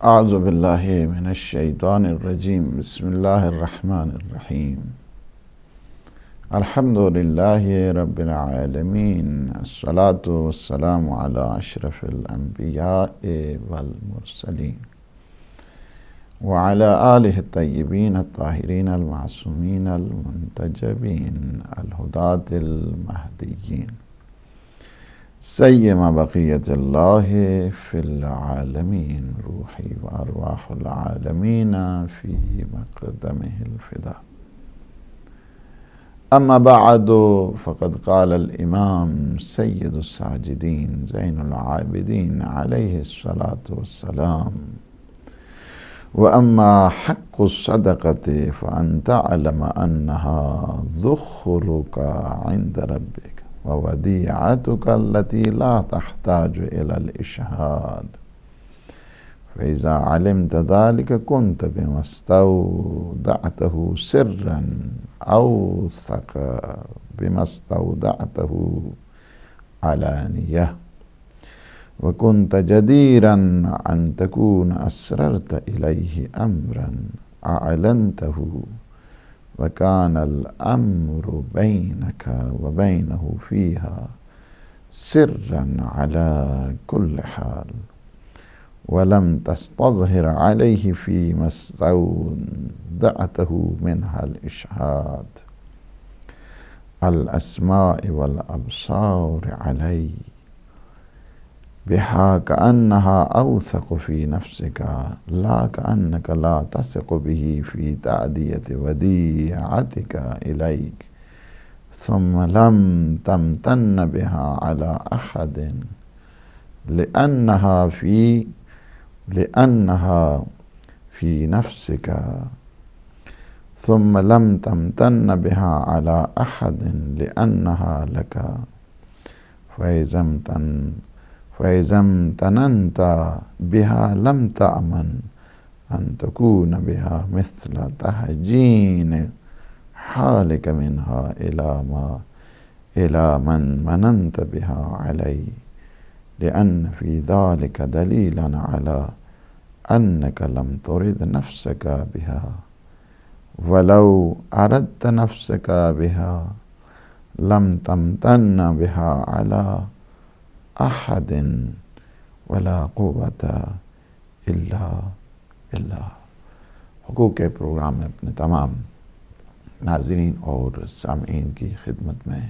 اعوذ باللہ من الشیطان الرجیم بسم اللہ الرحمن الرحیم الحمد للہ رب العالمین الصلاة والسلام علی اشرف الانبیاء والمرسلین وعلی آلہ الطیبین الطاہرین المعصومین المنتجبین الہداة المہدیین سیما بقیت اللہ فی العالمین روحی وارواح العالمین فی مقدمہ الفدا اما بعد فقد قال الامام سید الساجدین زین العابدین علیہ الصلاة والسلام واما حق الصدقۃ فان تعلم انها ذخرک عند ربک ووديعتك التي لا تحتاج إلى الإشهاد فإذا علمت ذلك كنت بما استودعته سرا أوثق بما استودعته علانية وكنت جديرا أن تكون أسررت إليه أمرا أعلنته وكان الأمر بينك وبينه فيها سرا على كل حال ولم تستظهر عليه فيما استودعته منها الإشهاد الأسماء والأبصار عليه بها كأنها أوثق في نفسك لا كأنك لا تثق به في تأدية وديعتك إليك ثم لم تمتن بها على أحد لأنها في نفسك ثم لم تمتن بها على أحد لأنها لك فإذا امتننت بها لم تأمن أن تكون بها مثل تهجين حالك منها إلى من مننت بها عليه لأن في ذلك دليلا على أنك لم ترد نفسك بها ولو أردت نفسك بها لم تمتن بها على احد ولا قوت الا باللہ۔ حقوق کے پروگرام میں اپنے تمام ناظرین اور سامعین کی خدمت میں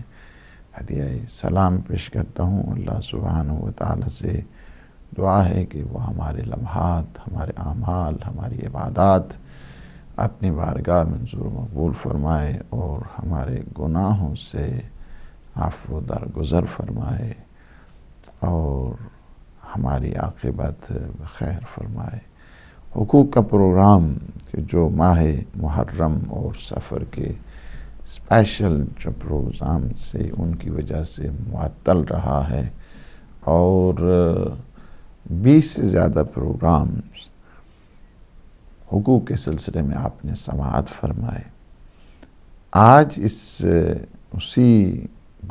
ہدیہ سلام پیش کرتا ہوں۔ اللہ سبحانہ و تعالی سے دعا ہے کہ وہ ہمارے لمحات، ہمارے اعمال، ہماری عبادات اپنی بارگاہ منظور و مقبول فرمائے اور ہمارے گناہوں سے عفو درگزر فرمائے اور ہماری عاقبت خیر فرمائے۔ حقوق کا پروگرام جو ماہ محرم اور سفر کے اسپیشل جو پروگرام سے ان کی وجہ سے معطل رہا ہے اور 20 سے زیادہ پروگرامز حقوق کے سلسلے میں آپ نے سماعت فرمائے۔ آج اسی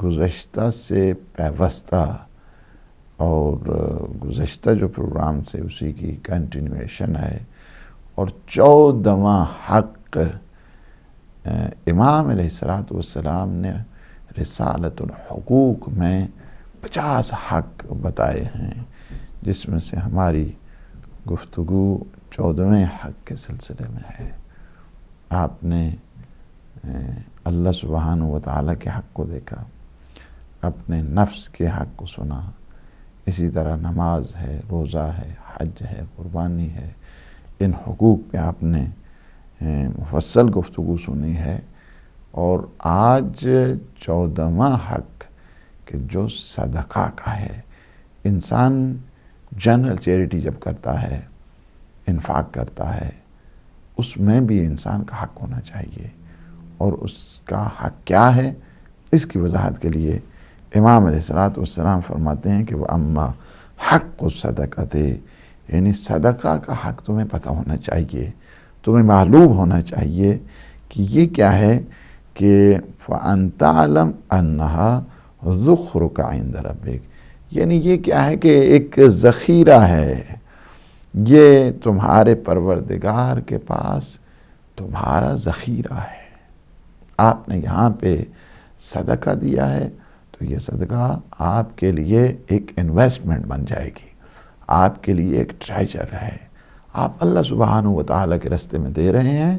گزشتہ سے پیوستہ اور گزشتہ جو پروگرام سے اسی کی کنٹینویشن ہے اور 14واں حق امام علیہ السلام نے رسالۃ الحقوق میں 50 حق بتائے ہیں، جس میں سے ہماری گفتگو 14ویں حق کے سلسلے میں ہے۔ آپ نے اللہ سبحانہ و تعالیٰ کے حق کو دیکھا، اپنے نفس کے حق کو سنا، اسی طرح نماز ہے، روزہ ہے، حج ہے، قربانی ہے۔ ان حقوق پہ آپ نے مفصل گفتگو سنی ہے، اور آج 14واں حق کہ جو صدقہ کا ہے۔ انسان جنرل چیریٹی جب کرتا ہے، انفاق کرتا ہے، اس میں بھی انسان کا حق ہونا چاہیے، اور اس کا حق کیا ہے اس کی وضاحت کے لیے امام علیہ السلام فرماتے ہیں کہ وہ اما حق الصدقۃ، یعنی صدقہ کا حق تمہیں پتہ ہونا چاہیے، تمہیں معلوم ہونا چاہیے کہ یہ کیا ہے، کہ فَأَن تَعْلَمْ أَنَّهَا ذُخْرُكَ عِنْدَ رَبِّكَ، یعنی یہ کیا ہے کہ ایک ذخیرہ ہے، یہ تمہارے پروردگار کے پاس تمہارا ذخیرہ ہے۔ آپ نے یہاں پہ صدقہ دیا ہے تو یہ صدقہ آپ کے لیے ایک انویسٹمنٹ بن جائے گی، آپ کے لیے ایک ٹریجر ہے۔ آپ اللہ سبحانہ و تعالیٰ کے راستے میں دے رہے ہیں،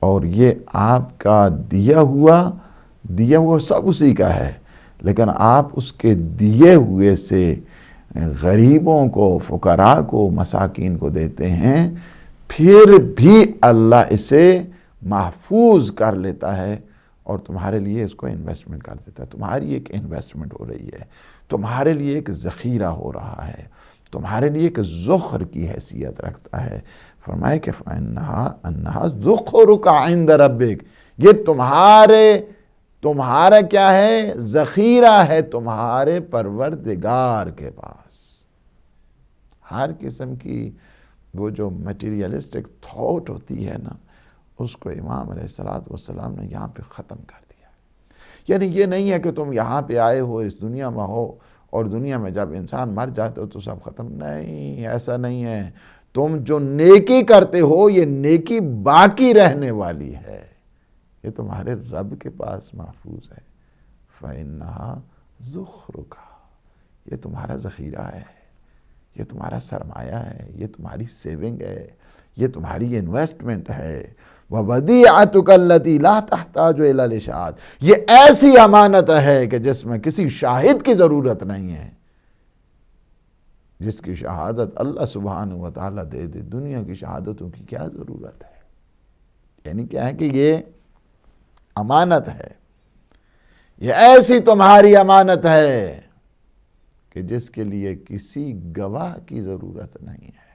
اور یہ آپ کا دیا ہوا سب اسی کا ہے، لیکن آپ اس کے دیے ہوئے سے غریبوں کو، فقراء کو، مساکین کو دیتے ہیں، پھر بھی اللہ اسے محفوظ کر لیتا ہے اور تمہارے لیے اس کو انویسٹمنٹ کر دیتا ہے۔ تمہاری ایک انویسٹمنٹ ہو رہی ہے، تمہارے لیے ایک ذخیرہ ہو رہا ہے، تمہارے لیے ایک ذخر کی حیثیت رکھتا ہے۔ فرمائے کہ فَإِنَّهَا ذُخْرُكَ عِنْدَ رَبِّكَ، یہ تمہارا کیا ہے؟ ذخیرہ ہے تمہارے پروردگار کے پاس۔ ہر قسم کی وہ جو میٹیریلسٹک تھاٹ ہوتی ہے نا، اس کو امام علیہ السلام نے یہاں پہ ختم کر دیا۔ یعنی یہ نہیں ہے کہ تم یہاں پہ آئے ہو، اس دنیا میں ہو، اور دنیا میں جب انسان مر جاتے ہو تو سب ختم۔ نہیں، ایسا نہیں ہے۔ تم جو نیکی کرتے ہو یہ نیکی باقی رہنے والی ہے، یہ تمہارے رب کے پاس محفوظ ہے۔ فَإِنَّهَا ذُخْرُكَ، یہ تمہارا ذخیرہ ہے، یہ تمہارا سرمایہ ہے، یہ تمہاری سیونگ ہے، یہ تمہاری انویسٹمنٹ ہے۔ وَوَدِيعَتُكَ الَّتِي لَا تَحْتَاجُ إِلَى الْإِشْهَادِ، یہ ایسی امانت ہے کہ جس میں کسی شاہد کی ضرورت نہیں ہے، جس کی شہادت اللہ سبحانہ و تعالیٰ دے دے۔ دنیا کی شہادتوں کی کیا ضرورت ہے؟ یعنی کیا ہے کہ یہ امانت ہے، یہ ایسی تمہاری امانت ہے کہ جس کے لیے کسی گواہ کی ضرورت نہیں ہے۔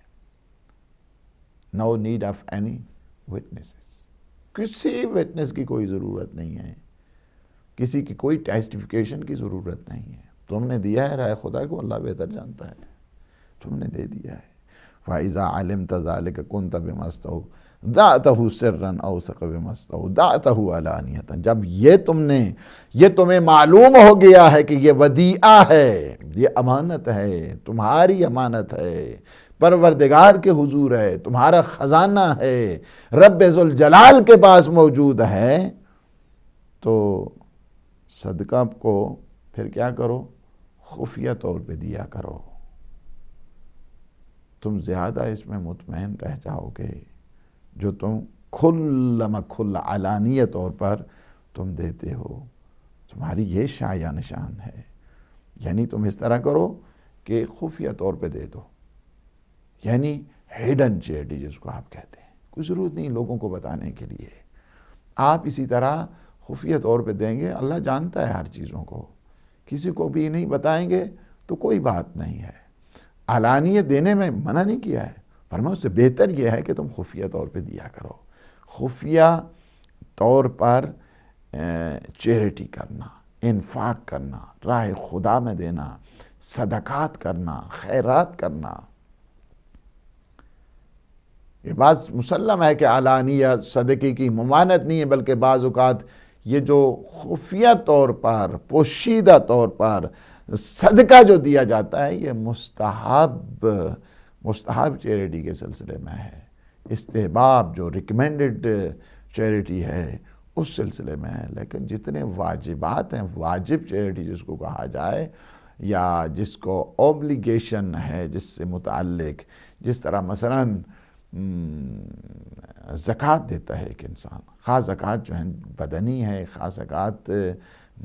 No need of any witnesses، کسی وٹنس کی کوئی ضرورت نہیں ہے، کسی کی کوئی ٹیسٹیفیکیشن کی ضرورت نہیں ہے۔ تم نے دیا ہے رائے خدا کو، اللہ بہتر جانتا ہے، تم نے دے دیا ہے۔ فَإِذَا عَلِمْتَ ذَلِكَ كُنْتَ بِمَسْتَوْ دَعْتَهُ سِرًّا أَوْثَقَ بِمَسْتَوْ دَعْتَهُ عَلَانِيَةً، جب یہ تمہیں معلوم ہو گیا ہے کہ یہ ودیعہ ہے، یہ امانت ہے، تمہاری امانت ہے، پروردگار کے حضور ہے، تمہارا خزانہ ہے، رب ذوالجلال کے پاس موجود ہے، تو صدقہ کو پھر کیا کرو؟ خفیہ طور پہ دیا کرو۔ تم زیادہ اس میں مطمئن رہ جاؤ گے جو تم کھل علانیہ طور پر تم دیتے ہو۔ تمہاری یہ شایع نشان ہے، یعنی تم اس طرح کرو کہ خفیہ طور پہ دے دو، یعنی ہیڈن چیریٹی جس کو آپ کہتے ہیں، کوئی ضرورت نہیں لوگوں کو بتانے کے لیے۔ آپ اسی طرح خفیہ طور پہ دیں گے، اللہ جانتا ہے ہر چیزوں کو، کسی کو بھی نہیں بتائیں گے تو کوئی بات نہیں ہے۔ علانیہ دینے میں منع نہیں کیا ہے، فرمایا اس سے بہتر یہ ہے کہ تم خفیہ طور پہ دیا کرو۔ خفیہ طور پر چیریٹی کرنا، انفاق کرنا، راہ خدا میں دینا، صدقات کرنا، خیرات کرنا، یہ بات مسلم ہے کہ علانیہ صدقے کی ممانعت نہیں ہے، بلکہ بعض اوقات یہ جو خفیہ طور پر، پوشیدہ طور پر صدقہ جو دیا جاتا ہے، یہ مستحب چیریٹی کے سلسلے میں ہے، استحباب جو ریکمینڈڈ چیریٹی ہے اس سلسلے میں ہے۔ لیکن جتنے واجبات ہیں، واجب چیریٹی جس کو کہا جائے، یا جس کو اوبلیگیشن ہے جس سے متعلق، جس طرح مثلاً زکوٰۃ دیتا ہے ایک انسان، خاص زکوٰۃ جو ہے بدنی ہے، خاص زکوٰۃ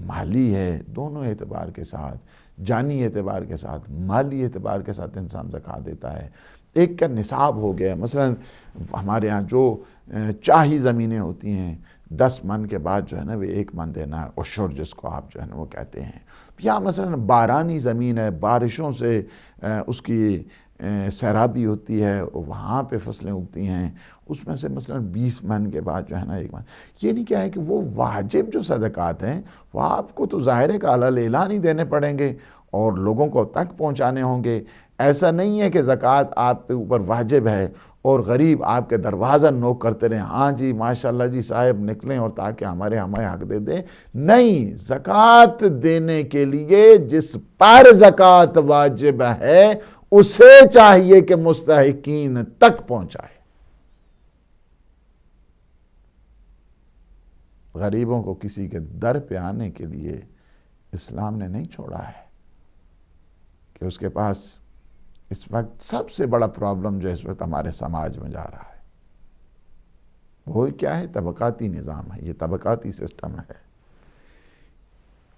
مالی ہے، دونوں اعتبار کے ساتھ، جانی اعتبار کے ساتھ، مالی اعتبار کے ساتھ انسان زکوٰۃ دیتا ہے۔ ایک کا نصاب ہو گیا، مثلاً ہمارے ہاں جو چاہی زمینیں ہوتی ہیں 10 من کے بعد جو ہے نا وہ 1 من دینا ہے، عشر جس کو آپ جو ہے نا وہ کہتے ہیں۔ یا مثلاً بارانی زمین ہے، بارشوں سے اس کی سیرابی ہوتی ہے، وہاں پہ فصلیں اگتی ہیں، اس میں سے مثلاً 20 من کے بعد جو ہے نا 1 من، یہ نہیں کیا ہے کہ وہ واجب جو صدقات ہیں وہ آپ کو تو ظاہر ہے کہ علی اعلان ہی دینے پڑیں گے اور لوگوں کو تک پہنچانے ہوں گے۔ ایسا نہیں ہے کہ زکوٰۃ آپ کے اوپر واجب ہے اور غریب آپ کے دروازہ نوک کرتے رہیں، ہاں جی ماشاءاللہ جی صاحب نکلیں اور تاکہ ہمیں حق دے دیں۔ نہیں، زکوٰۃ دینے کے لیے جس پر زکوٰۃ واجب ہے اسے چاہیے کہ مستحقین تک پہنچائے۔ غریبوں کو کسی کے در پہ آنے کے لیے اسلام نے نہیں چھوڑا ہے کہ اس کے پاس اس وقت سب سے بڑا پرابلم جو اس وقت ہمارے سماج میں جا رہا ہے وہ کیا ہے؟ طبقاتی نظام ہے، یہ طبقاتی سسٹم ہے۔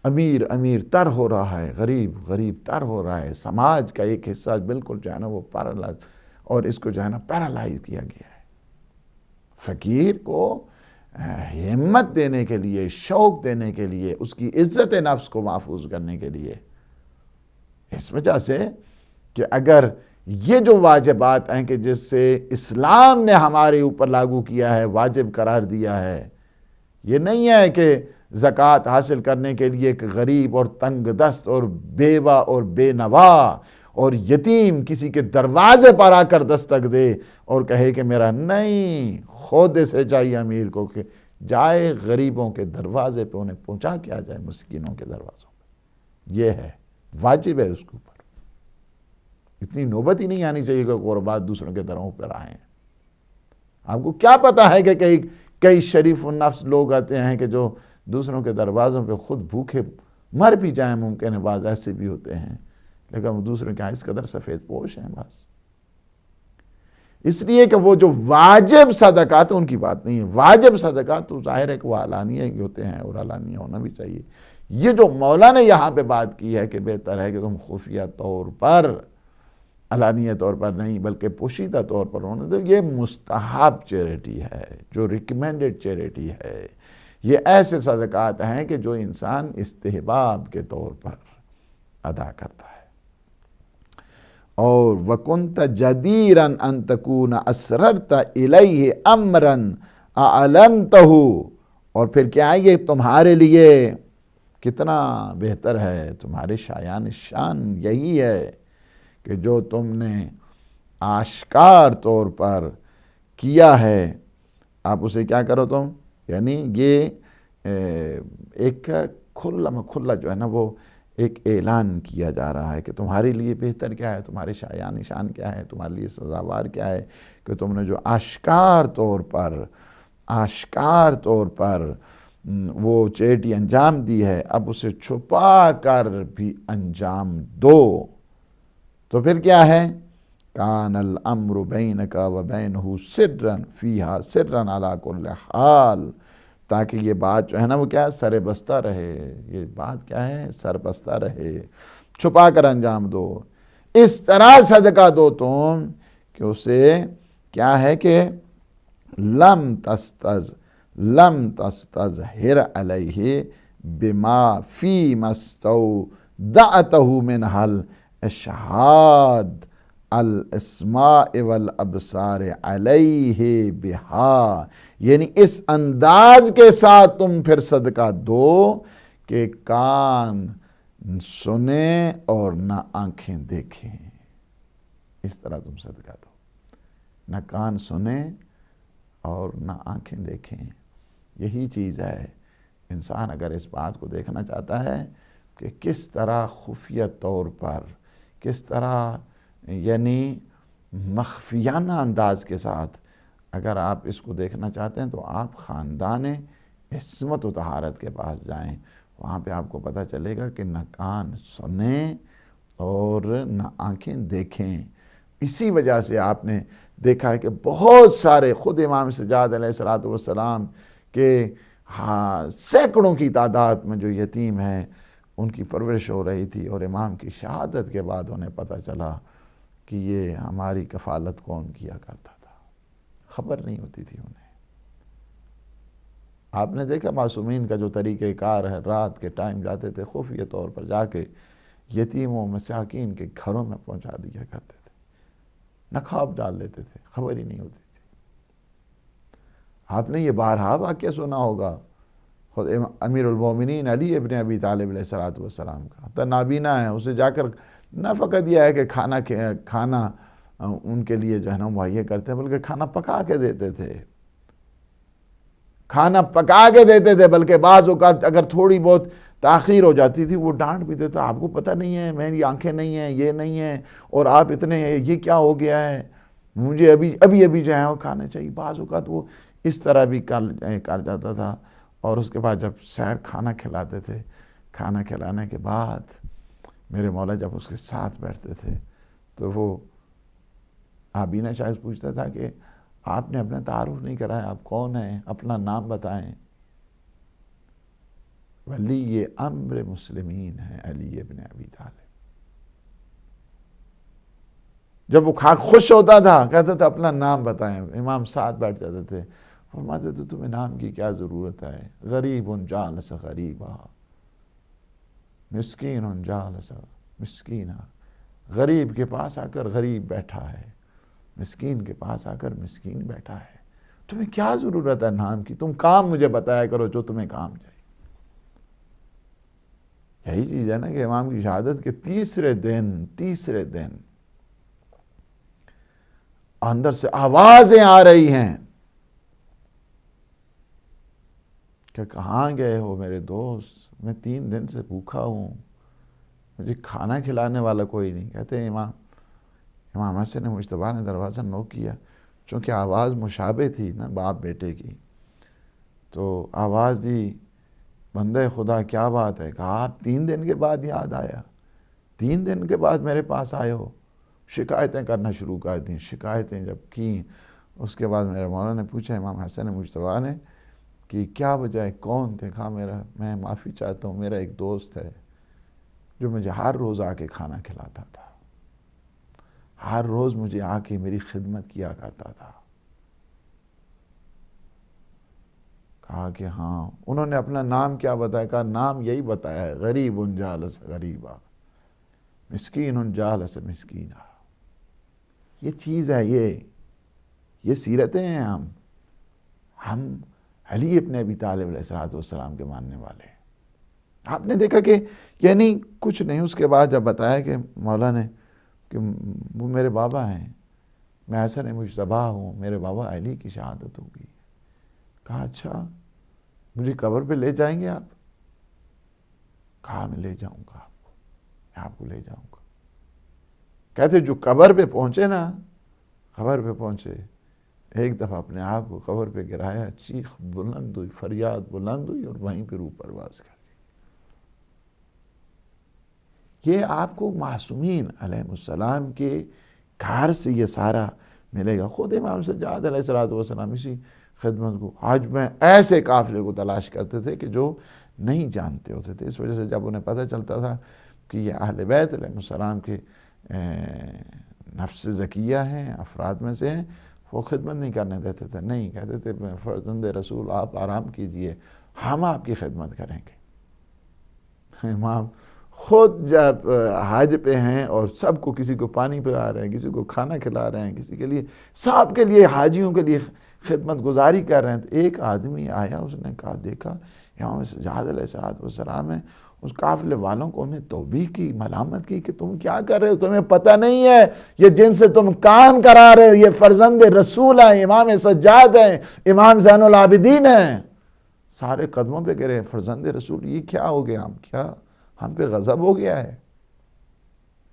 امیر امیر تر ہو رہا ہے، غریب غریب تر ہو رہا ہے، سماج کا ایک حصہ بالکل جو ہے نا وہ پیرالائز، اور اس کو جو ہے نا پیرالائز کیا گیا ہے۔ فقیر کو ہمت دینے کے لیے، شوق دینے کے لیے، اس کی عزت نفس کو محفوظ کرنے کے لیے، اس وجہ سے کہ اگر یہ جو واجبات ہیں کہ جس سے اسلام نے ہمارے اوپر لاگو کیا ہے، واجب قرار دیا ہے، یہ نہیں ہے کہ زکوٰۃ حاصل کرنے کے لیے ایک غریب اور تنگ دست اور بیوہ اور بے نوا اور یتیم کسی کے دروازے پر آ کر دستک دے اور کہے کہ میرا نہیں، خود سے چاہیے امیر کو کہ جائے غریبوں کے دروازے پہ انہیں پہنچا کے آ جائے، مسکینوں کے دروازوں پہ۔ یہ ہے، واجب ہے اس کے اوپر۔ اتنی نوبت ہی نہیں آنی چاہیے کہ قربات دوسروں کے دروں پر آئیں۔ آپ کو کیا پتا ہے کہ کئی شریف النفس لوگ آتے ہیں کہ جو دوسروں کے دروازوں پہ خود بھوکے مر بھی جائیں، ممکن ہے بعض ایسے بھی ہوتے ہیں، لیکن وہ دوسروں کے اس قدر سفید پوش ہیں بس۔ اس لیے کہ وہ جو واجب صدقات ان کی بات نہیں ہے، واجب صدقات تو ظاہر ہے کہ وہ علانیہ ہی ہوتے ہیں اور علانیہ ہونا بھی چاہیے۔ یہ جو مولا نے یہاں پہ بات کی ہے کہ بہتر ہے کہ تم خفیہ طور پر، علانیہ طور پر نہیں بلکہ پوشیدہ طور پر ہونے دو، یہ مستحب چیریٹی ہے، جو ریکمینڈڈ چیریٹی ہے۔ یہ ایسے صدقات ہیں کہ جو انسان استحباب کے طور پر ادا کرتا ہے۔ اور وَكُنْتَ جَدِيرًا أَن تَكُونَ أَسْرَرْتَ إِلَيْهِ أَمْرًا أَعْلَنْتَهُ، اور پھر کیا ہے یہ تمہارے لیے کتنا بہتر ہے، تمہارے شایان شان یہی ہے کہ جو تم نے آشکار طور پر کیا ہے، آپ اسے کیا کرو تم، یعنی یہ ایک کھلا جو ہے نا وہ ایک اعلان کیا جا رہا ہے کہ تمہارے لیے بہتر کیا ہے، تمہارے شایان نشان کیا ہے، تمہارے لیے سزاوار کیا ہے کہ تم نے جو آشکار طور پر وہ چیریٹی انجام دی ہے، اب اسے چھپا کر بھی انجام دو۔ تو پھر کیا ہے؟ کان الامر بینک و بینہ سرا فیہا سرا علی کل حال، تاکہ یہ بات جو ہے نا وہ کیا ہے، سر بستہ رہے، یہ بات کیا ہے، سر بستہ رہے، چھپا کر انجام دو، اس طرح صدقہ دو تم کہ اسے کیا ہے کہ لم تستظہر علیہ بما فی مستودعتہ من حل اشہاد الاسماء والابصار علیہ بہا، یعنی اس انداز کے ساتھ تم پھر صدقہ دو کہ کان سنیں اور نہ آنکھیں دیکھیں۔ اس طرح تم صدقہ دو، نہ کان سنیں اور نہ آنکھیں دیکھیں۔ یہی چیز ہے، انسان اگر اس بات کو دیکھنا چاہتا ہے کہ کس طرح خفیہ طور پر، کس طرح یعنی مخفیانہ انداز کے ساتھ اگر آپ اس کو دیکھنا چاہتے ہیں تو آپ خاندان عصمت و طہارت کے پاس جائیں، وہاں پہ آپ کو پتہ چلے گا کہ نہ کان سنیں اور نہ آنکھیں دیکھیں۔ اسی وجہ سے آپ نے دیکھا ہے کہ بہت سارے، خود امام سجاد علیہ السلام کے سینکڑوں کی تعداد میں جو یتیم ہیں ان کی پرورش ہو رہی تھی، اور امام کی شہادت کے بعد انہیں پتہ چلا کہ یہ ہماری کفالت کون کیا کرتا تھا، خبر نہیں ہوتی تھی انہیں۔ آپ نے دیکھا معصومین کا جو طریقہ کار ہے، رات کے ٹائم جاتے تھے خفیہ طور پر جا کے یتیموں مساکین کے گھروں میں پہنچا دیا کرتے تھے، نقاب ڈال لیتے تھے، خبر ہی نہیں ہوتی تھی۔ آپ نے یہ بارہا واقعہ سنا ہوگا خود امیر المومنین علی ابن ابی طالب علیہ السلام کا، حتیٰ نابینا ہے، اسے جا کر نہ فقط یہ ہے کہ کھانا ان کے لیے جو ہے نا مہیا کرتے ہیں، بلکہ کھانا پکا کے دیتے تھے، بلکہ بعض اوقات اگر تھوڑی بہت تاخیر ہو جاتی تھی وہ ڈانٹ بھی دیتا، آپ کو پتہ نہیں ہے میری آنکھیں نہیں ہیں، یہ نہیں ہیں، اور آپ اتنے یہ کیا ہو گیا ہے، مجھے ابھی جو ہے وہ کھانا چاہیے۔ بعض اوقات وہ اس طرح بھی کر جاتا تھا۔ اور اس کے بعد جب سیر کھانا کھلاتے تھے، کھانا کھلانے کے بعد میرے مولا جب اس کے ساتھ بیٹھتے تھے تو وہ آبینہ شاید پوچھتا تھا کہ آپ نے اپنا تعارف نہیں کرایا، آپ کون ہیں، اپنا نام بتائیں۔ ولی امر مسلمین ہیں علی ابن ابی طالب۔ جب وہ کھا خوش ہوتا تھا کہتا تھا اپنا نام بتائیں، امام ساتھ بیٹھ جاتے تھے، فرماتے تھے تمہیں نام کی کیا ضرورت ہے، غریب جالس غریبا، مسکین جالس مسکینا، غریب کے پاس آ کر غریب بیٹھا ہے، مسکین کے پاس آ کر مسکین بیٹھا ہے، تمہیں کیا ضرورت ہے نام کی، تم کام مجھے بتایا کرو جو تمہیں کام چاہیے۔ یہی چیز ہے نا کہ امام کی شہادت کے تیسرے دن اندر سے آوازیں آ رہی ہیں کہ کہاں گئے ہو میرے دوست، میں 3 دن سے بھوکا ہوں، مجھے کھانا کھلانے والا کوئی نہیں۔ کہتے ہیں امام حسن مجتبیٰ نے دروازہ نوک کیا، چونکہ آواز مشابہ تھی نا باپ بیٹے کی، تو آواز دی، بندے خدا کیا بات ہے؟ کہا آپ 3 دن کے بعد یاد آیا، 3 دن کے بعد میرے پاس آئے ہو؟ شکایتیں کرنا شروع کر دیں۔ شکایتیں جب کیں اس کے بعد میرے مولا نے پوچھا امام حسن مجتبیٰ نے کہ کیا وجہ ہے، کون تھے؟ کہا میں معافی چاہتا ہوں، میرا ایک دوست ہے جو مجھے ہر روز آ کے کھانا کھلاتا تھا، ہر روز مجھے آ کے میری خدمت کیا کرتا تھا۔ کہا کہ ہاں۔ انہوں نے اپنا نام کیا بتایا؟ کہا نام یہی بتایا ہے، غریب جالس غریبا، مسکین جالس مسکینا۔ یہ چیز ہے، یہ سیرتیں ہیں۔ ہم علی ابن ابی طالب علیہ السلام کے ماننے والے ہیں۔ آپ نے دیکھا کہ یعنی کچھ نہیں، اس کے بعد جب بتایا کہ مولا نے کہ وہ میرے بابا ہیں، میں حسن مجتبیٰ ہوں، میرے بابا علی کی شہادت ہو گئی۔ کہا اچھا مجھے قبر پہ لے جائیں گے آپ؟ کہا میں لے جاؤں گا آپ کو، میں آپ کو لے جاؤں گا۔ کہتے جو قبر پہ پہنچے نا، قبر پہ پہنچے، ایک دفعہ اپنے آپ کو قبر پہ گرایا، چیخ بلند ہوئی، فریاد بلند ہوئی، اور وہیں پہ روح پرواز کر گئی۔ یہ آپ کو معصومین علیہ السلام کے گھر سے یہ سارا ملے گا۔ خود امام سجاد علیہ السلام اسی خدمت کو آج میں ایسے قافلے کو تلاش کرتے تھے کہ جو نہیں جانتے ہوتے تھے۔ اس وجہ سے جب انہیں پتہ چلتا تھا کہ یہ اہل بیت علیہ السلام کے نفس زکیہ ہیں، افراد میں سے ہیں، وہ خدمت نہیں کرنے دیتے تھے، نہیں، کہتے تھے فرزند رسول آپ آرام کیجئے، ہم آپ کی خدمت کریں گے۔ امام خود جب حج پہ ہیں اور سب کو، کسی کو پانی پلا رہے ہیں، کسی کو کھانا کھلا رہے ہیں، کسی کے لیے، سب کے لیے، حاجیوں کے لیے خدمت گزاری کر رہے ہیں، تو ایک آدمی آیا، اس نے کہا دیکھا امام سجاد علیہ السلام ہے، اس قافلے والوں کو انہیں توبیخ کی، ملامت کی کہ تم کیا کر رہے ہو، تمہیں پتہ نہیں ہے یہ جن سے تم کام کرا رہے ہو یہ فرزند رسول ہیں، امام سجاد ہیں، امام زین العابدین ہیں۔ سارے قدموں پہ کہہ رہے ہیں فرزند رسول، یہ کیا ہو گیا، ہم پہ غضب ہو گیا ہے؟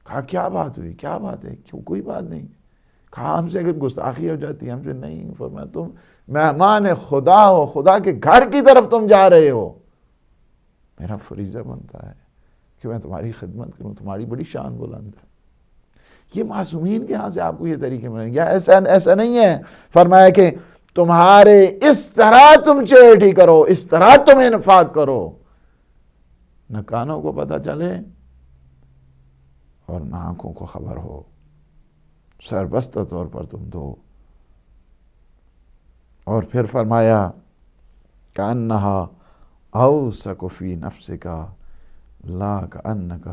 کہا کیا بات ہوئی، کیا بات ہے، کیوں؟ کوئی بات نہیں۔ کہا ہم سے اگر گستاخی ہو جاتی ہے، ہم سے نہیں۔ فرمایا تم مہمان خدا ہو، خدا کے گھر کی طرف تم جا رہے ہو، میرا فریضہ بنتا ہے کہ میں تمہاری خدمت کروں، تمہاری بڑی شان بلند ہے۔ یہ معصومین کے ہاں سے آپ کو یہ طریقے ملیں گے۔ ایسا نہیں ہے، فرمایا کہ تمہارے اس طرح تم چیٹی کرو، اس طرح تم انفاق کرو، نہ کانوں کو پتہ چلے اور نہ آنکھوں کو خبر ہو، سربستہ طور پر تم دو۔ اور پھر فرمایا کأنہا اوثق فی نفسک لا کأنک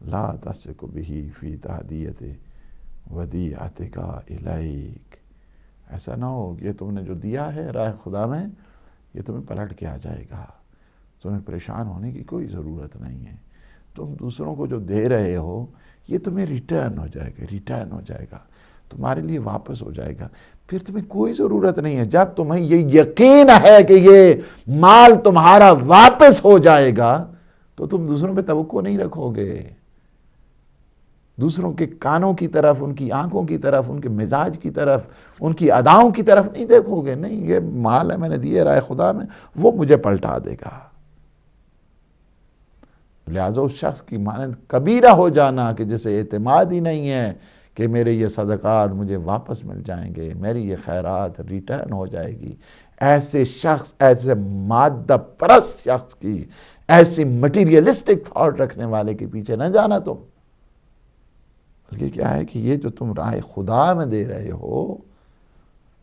لا تثق بہ فی تہدیۃ ودیعتک الیک۔ ایسا نہ ہو کہ یہ تم نے جو دیا ہے راہ خدا میں، یہ تمہیں پلٹ کے آ جائے گا، تمہیں پریشان ہونے کی کوئی ضرورت نہیں ہے۔ تم دوسروں کو جو دے رہے ہو یہ تمہیں ریٹرن ہو جائے گا، تمہارے لیے واپس ہو جائے گا، پھر تمہیں کوئی ضرورت نہیں ہے۔ جب تمہیں یہ یقین ہے کہ یہ مال تمہارا واپس ہو جائے گا، تو تم دوسروں پہ توقع نہیں رکھو گے، دوسروں کے کانوں کی طرف، ان کی آنکھوں کی طرف، ان کے مزاج کی طرف، ان کی اداؤں کی طرف نہیں دیکھو گے. نہیں، یہ مال ہے میں نے دیے رائے خدا میں، وہ مجھے پلٹا دے گا. لہٰذا اس شخص کی مانند کبیرہ ہو جانا کہ جسے اعتماد ہی نہیں ہے کہ میرے یہ صدقات مجھے واپس مل جائیں گے، میری یہ خیرات ریٹرن ہو جائے گی، ایسے شخص، ایسے مادہ پرست شخص کی، ایسی مٹیریلسٹک تھاٹ رکھنے والے کے پیچھے نہ جانا تم. بلکہ کیا ہے کہ یہ جو تم راہ خدا میں دے رہے ہو،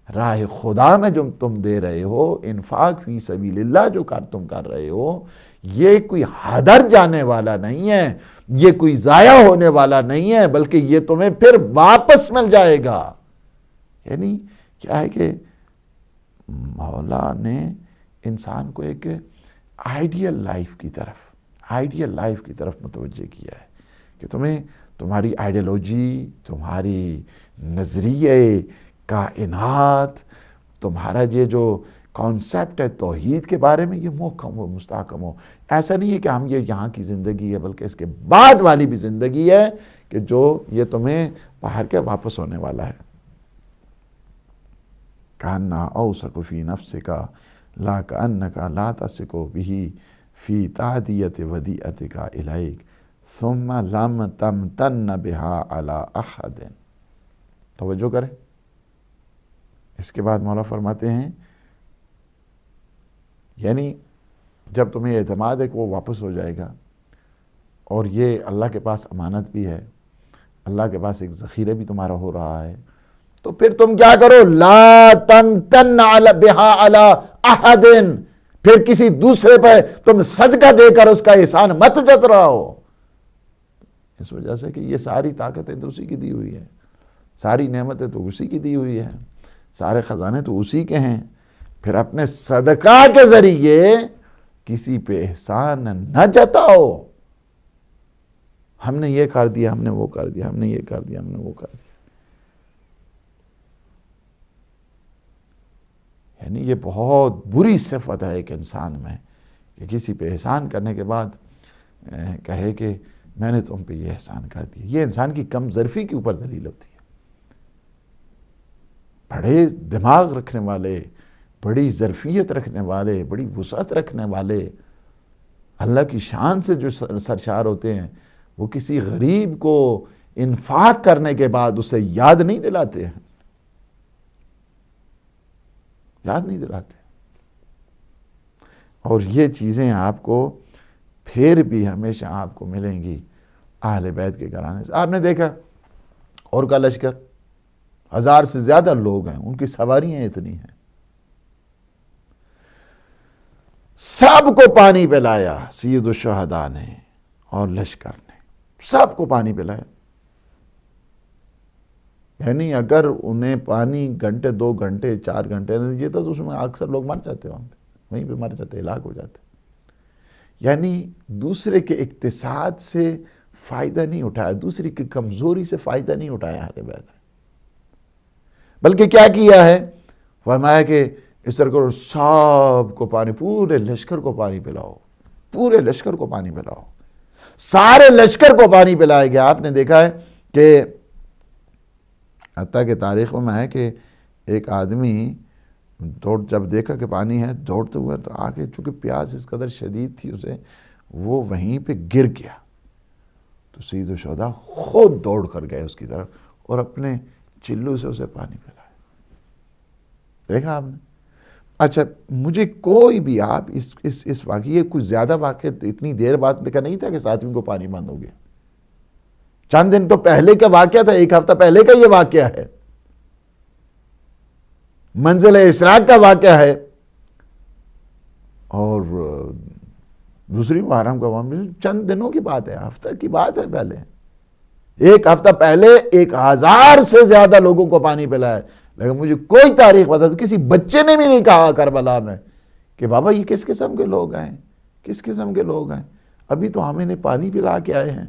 راہ خدا میں جو تم دے رہے ہو، انفاق فی سبیل اللہ جو تم کر رہے ہو، یہ کوئی ہدر جانے والا نہیں ہے، یہ کوئی ضائع ہونے والا نہیں ہے، بلکہ یہ تمہیں پھر واپس مل جائے گا. یعنی کیا ہے کہ مولا نے انسان کو ایک آئیڈیل لائف کی طرف متوجہ کیا ہے کہ تمہیں تمہاری آئیڈیالوجی، تمہاری نظریے کائنات، تمہارا یہ جو کانسیپٹ ہے توحید کے بارے میں، یہ محکم ہو، مستحکم ہو. ایسا نہیں ہے کہ ہم یہ یہاں کی زندگی ہے، بلکہ اس کے بعد والی بھی زندگی ہے کہ جو یہ تمہیں باہر کے واپس ہونے والا ہے. کَأَنَّا أَوْسَقُ فِي نَفْسِكَ لَا كَأَنَّكَ لَا تَسِقُ بِهِ فِي تَعْدِيَةِ وَدِيعَتِكَ إِلَيْكَ ثُمَّ لَمْ تَمْتَنَّ بِهَا عَلَىٰ أَحَدٍ. توجہ کریں. اس کے بعد مولا فرماتے ہیں یعنی جب تمہیں اعتماد ہے کہ وہ واپس ہو جائے گا، اور یہ اللہ کے پاس امانت بھی ہے، اللہ کے پاس ایک ذخیرہ بھی تمہارا ہو رہا ہے، تو پھر تم کیا کرو؟ لا تمتن بہا علی احد، پھر کسی دوسرے پہ تم صدقہ دے کر اس کا احسان مت جت رہا ہو. اس وجہ سے کہ یہ ساری طاقتیں تو اسی کی دی ہوئی ہیں، ساری نعمتیں تو اسی کی دی ہوئی ہیں، سارے خزانے تو اسی کے ہیں. پھر اپنے صدقہ کے ذریعے کسی پہ احسان نہ جتاؤ. ہم نے یہ کر دیا، ہم نے وہ کر دیا، ہم نے یہ کر دیا، ہم نے وہ کر دیا. یعنی یہ بہت بری صفت ہے ایک انسان میں کہ کسی پہ احسان کرنے کے بعد کہے کہ میں نے تم پہ یہ احسان کر دیا. یہ انسان کی کم ظرفی کے اوپر دلیل ہوتی ہے. بڑے دماغ رکھنے والے، بڑی ظرفیت رکھنے والے، بڑی وسعت رکھنے والے، اللہ کی شان سے جو سرشار ہوتے ہیں، وہ کسی غریب کو انفاق کرنے کے بعد اسے یاد نہیں دلاتے ہیں، یاد نہیں دلاتے. اور یہ چیزیں آپ کو پھر بھی ہمیشہ آپ کو ملیں گی اہل بیت کے گھرانے سے. آپ نے دیکھا اور کا لشکر 1000 سے زیادہ لوگ ہیں، ان کی سواریاں اتنی ہیں، سب کو پانی پلایا سید الشہداء نے اور لشکر نے، سب کو پانی پلایا. یعنی اگر انہیں پانی گھنٹے 2 گھنٹے 4 گھنٹے نہیں دیتا تو اس میں اکثر لوگ مر جاتے، وہیں پہ مر جاتے، ہلاک ہو جاتے. یعنی دوسرے کے اقتصاد سے فائدہ نہیں اٹھایا، دوسری کی کمزوری سے فائدہ نہیں اٹھایا اہل بیت، بلکہ کیا کیا ہے؟ فرمایا کہ اس طرح کرو، سب کو پانی، پورے لشکر کو پانی پلاؤ، پورے لشکر کو پانی پلاؤ. سارے لشکر کو پانی پلایا گیا. آپ نے دیکھا ہے کہ حتیٰ کہ تاریخوں میں ہے کہ ایک آدمی جب دیکھا کہ پانی ہے دوڑتے ہوئے، تو آگے چونکہ پیاس اس قدر شدید تھی اسے، وہ وہیں پہ گر گیا. تو سید الشہداء خود دوڑ کر گئے اس کی طرف اور اپنے چلو سے اسے پانی پلایا. دیکھا آپ نے؟ اچھا، مجھے کوئی بھی آپ اس واقعے کوئی زیادہ واقعہ اتنی دیر بعد دیکھا نہیں تھا کہ 7ویں کو پانی بند ہو گیا. چند دن تو پہلے کا واقعہ تھا، 1 ہفتہ پہلے کا یہ واقعہ ہے، منزل اشراق کا واقعہ ہے. اور دوسری محرم کا واقعہ چند دنوں کی بات ہے، ہفتہ کی بات ہے. پہلے 1 ہفتہ پہلے 1000 سے زیادہ لوگوں کو پانی پلایا. لیکن مجھے کوئی تاریخ بتا دو، کسی بچے نے بھی نہیں کہا کربلا میں کہ بابا یہ کس قسم کے لوگ ہیں، کس قسم کے لوگ ہیں، ابھی تو ہم انہیں پانی پلا کے آئے ہیں